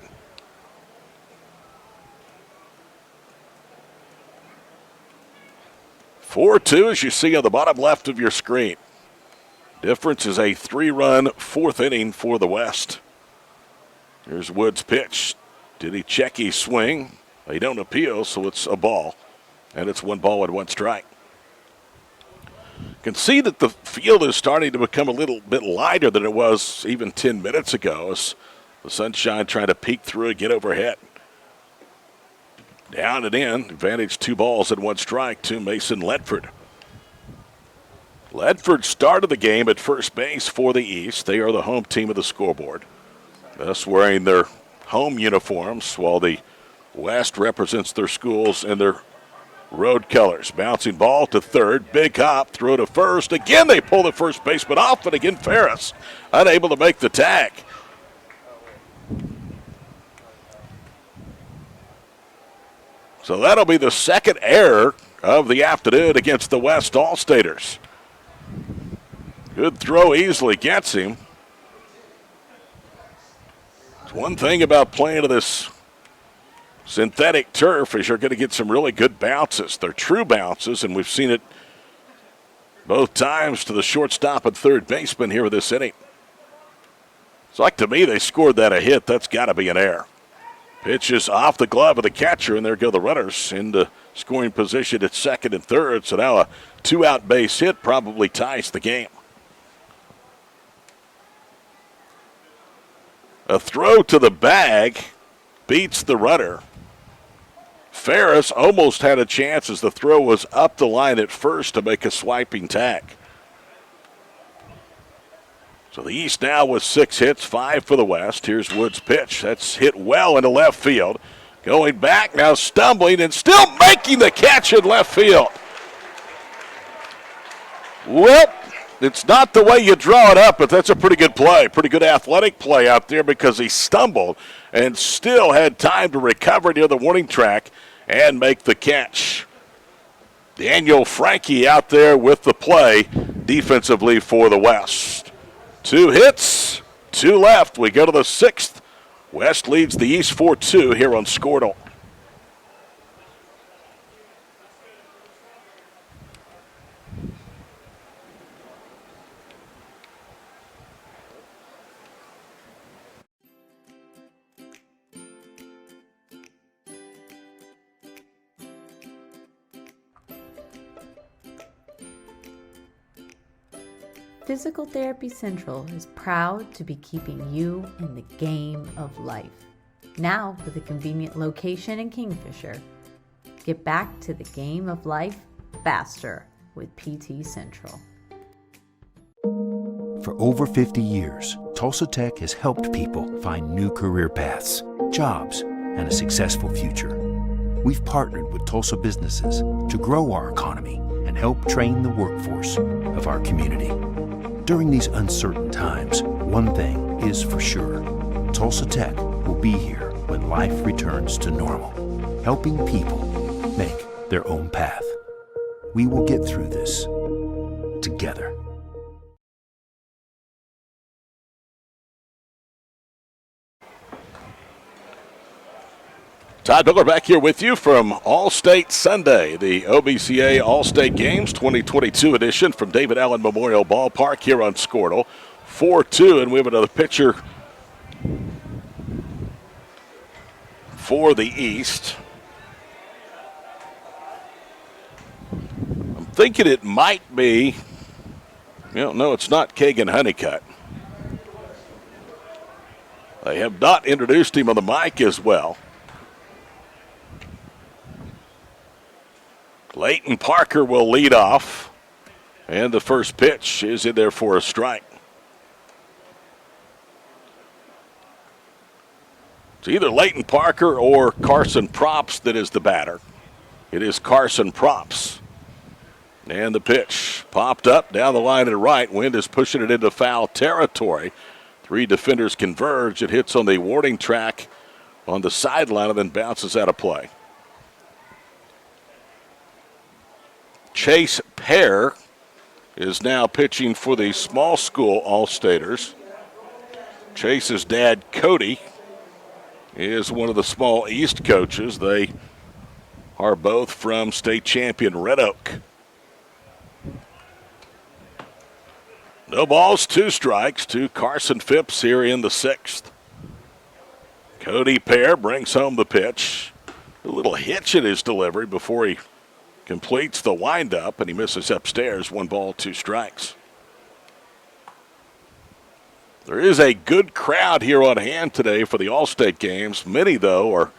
(4-2) as you see on the bottom left of your screen. Difference is a 3-run 4th inning for the West. Here's Woods' pitch. Did he check his swing? They don't appeal, so it's a ball, and it's 1 ball and 1 strike. You can see that the field is starting to become a little bit lighter than it was even 10 minutes ago as the sunshine trying to peek through and get overhead. Down and in, advantage 2 balls and 1 strike to Mason Ledford. Ledford started the game at first base for the East. They are the home team of the scoreboard, thus wearing their home uniforms, while the West represents their schools in their road colors. Bouncing ball to third, big hop, throw to first. Again, they pull the first baseman off, and again Ferris unable to make the tag. So that'll be the second error of the afternoon against the West All-Staters. Good throw, easily gets him. It's one thing about playing to this synthetic turf is you're going to get some really good bounces. They're true bounces, and we've seen it both times to the shortstop and third baseman here with this inning. It's like, to me, they scored that a hit. That's got to be an error. Pitch is off the glove of the catcher, and there go the runners into scoring position at second and third. So now a 2-out base hit probably ties the game. A throw to the bag beats the runner. Ferris almost had a chance as the throw was up the line at first to make a swiping tag. So the East now with 6 hits, 5 for the West. Here's Woods' pitch. That's hit well into left field. Going back, now stumbling and still making the catch in left field. Well, it's not the way you draw it up, but that's a pretty good play. Pretty good athletic play out there because he stumbled and still had time to recover near the warning track and make the catch. Daniel Frankie out there with the play defensively for the West. 2 hits, 2 left. We go to the 6th. West leads the East 4-2 here on Squirtle. Physical Therapy Central is proud to be keeping you in the game of life. Now with a convenient location in Kingfisher. Get back to the game of life faster with PT Central. For over 50 years, Tulsa Tech has helped people find new career paths, jobs, and a successful future. We've partnered with Tulsa businesses to grow our economy and help train the workforce of our community. During these uncertain times, one thing is for sure. Tulsa Tech will be here when life returns to normal, helping people make their own path. We will get through this together. Todd Miller back here with you from All-State Sunday, the OBCA All-State Games 2022 edition from David Allen Memorial Ballpark here on Squirtle. 4-2, and we have another pitcher for the East. I'm thinking it might be, no, it's not Kagan Honeycutt. They have not introduced him on the mic as well. Leighton Parker will lead off, and the first pitch is in there for a strike. It's either Leighton Parker or Carson Props that is the batter. It is Carson Props. And the pitch popped up down the line and right. Wind is pushing it into foul territory. Three defenders converge. It hits on the warning track on the sideline and then bounces out of play. Chase Pear is now pitching for the small school All-Staters. Chase's dad, Cody, is one of the small East coaches. They are both from state champion Red Oak. No balls, 2 strikes to Carson Phipps here in the 6th. Cody Pear brings home the pitch. A little hitch in his delivery before he completes the windup, and he misses upstairs. 1 ball, 2 strikes. There is a good crowd here on hand today for the All-State games. Many, though, are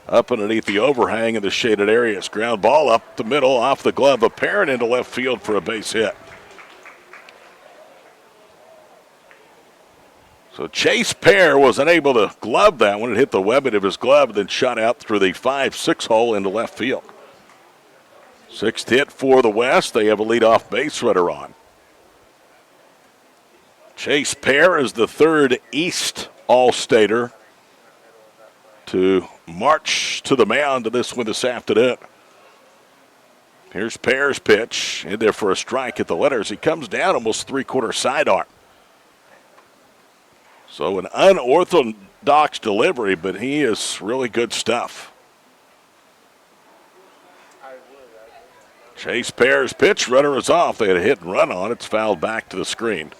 up underneath the overhang in the shaded areas. Ground ball up the middle, off the glove of Parent into left field for a base hit. So Chase Pear was unable to glove that one. It hit the webbing of his glove and then shot out through the 5-6 hole into left field. 6th hit for the West. They have a leadoff base runner on. Chase Pear is the 3rd East All-Stater to march to the mound to this one this afternoon. Here's Pear's pitch in there for a strike at the letters. He comes down almost 3/4 sidearm. So an unorthodox delivery, but he is really good stuff. Chase Pear's pitch, runner is off. They had a hit and run on. It's fouled back to the screen.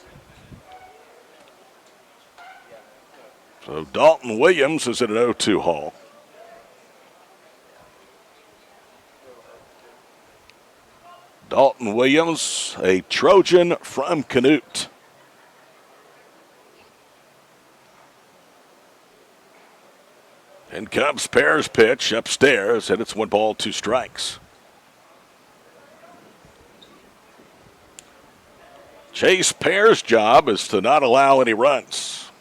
So Dalton Williams is at an 0-2 hole. Dalton Williams, a Trojan from Canute. And comes Pear's pitch upstairs, and it's 1 ball, 2 strikes. Chase Pear's job is to not allow any runs.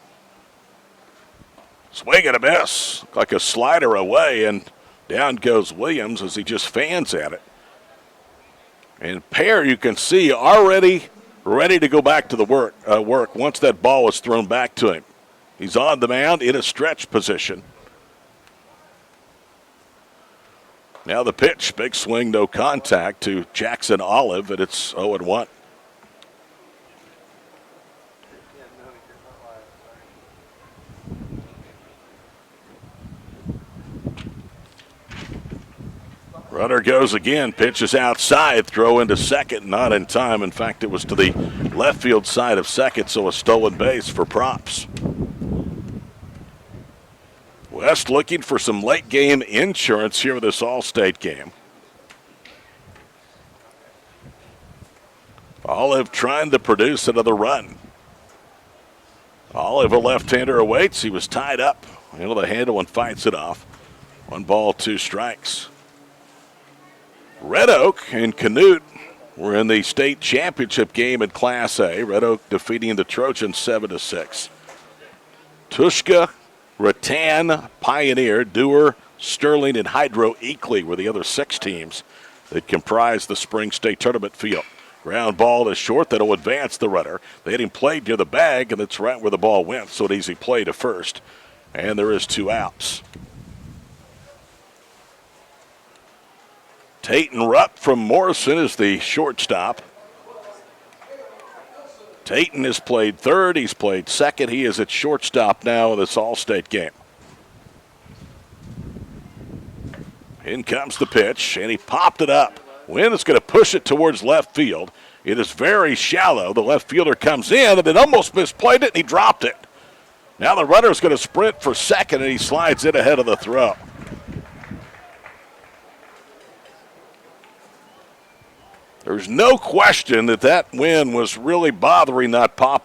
Swing and a miss, like a slider away, and down goes Williams as he just fans at it. And Pear, you can see, already ready to go back to the work once that ball was thrown back to him. He's on the mound in a stretch position. Now the pitch, big swing, no contact to Jackson Olive, and it's 0-1. Runner goes again, pitches outside, throw into second, not in time. In fact, it was to the left field side of second, so a stolen base for Props. West looking for some late game insurance here with this All-State game. Olive trying to produce another run. Olive, a left-hander, awaits. He was tied up into the handle and fights it off. 1 ball, 2 strikes. Red Oak and Canute were in the state championship game in Class A. Red Oak defeating the Trojans 7-6. Tushka Rattan, Pioneer, Dewar, Sterling, and Hydro Eakley were the other 6 teams that comprise the spring state tournament field. Ground ball is short. That'll advance the runner. They had him played near the bag, and that's right where the ball went, so an easy play to first. And there is 2 outs. Tayton Rupp from Morrison is the shortstop. Tayton has played third. He's played second. He is at shortstop now in this All-State game. In comes the pitch, and he popped it up. Wynn is going to push it towards left field. It is very shallow. The left fielder comes in, and it almost misplayed it, and he dropped it. Now the runner is going to sprint for second, and he slides in ahead of the throw. There's no question that Wynn was really bothering that pop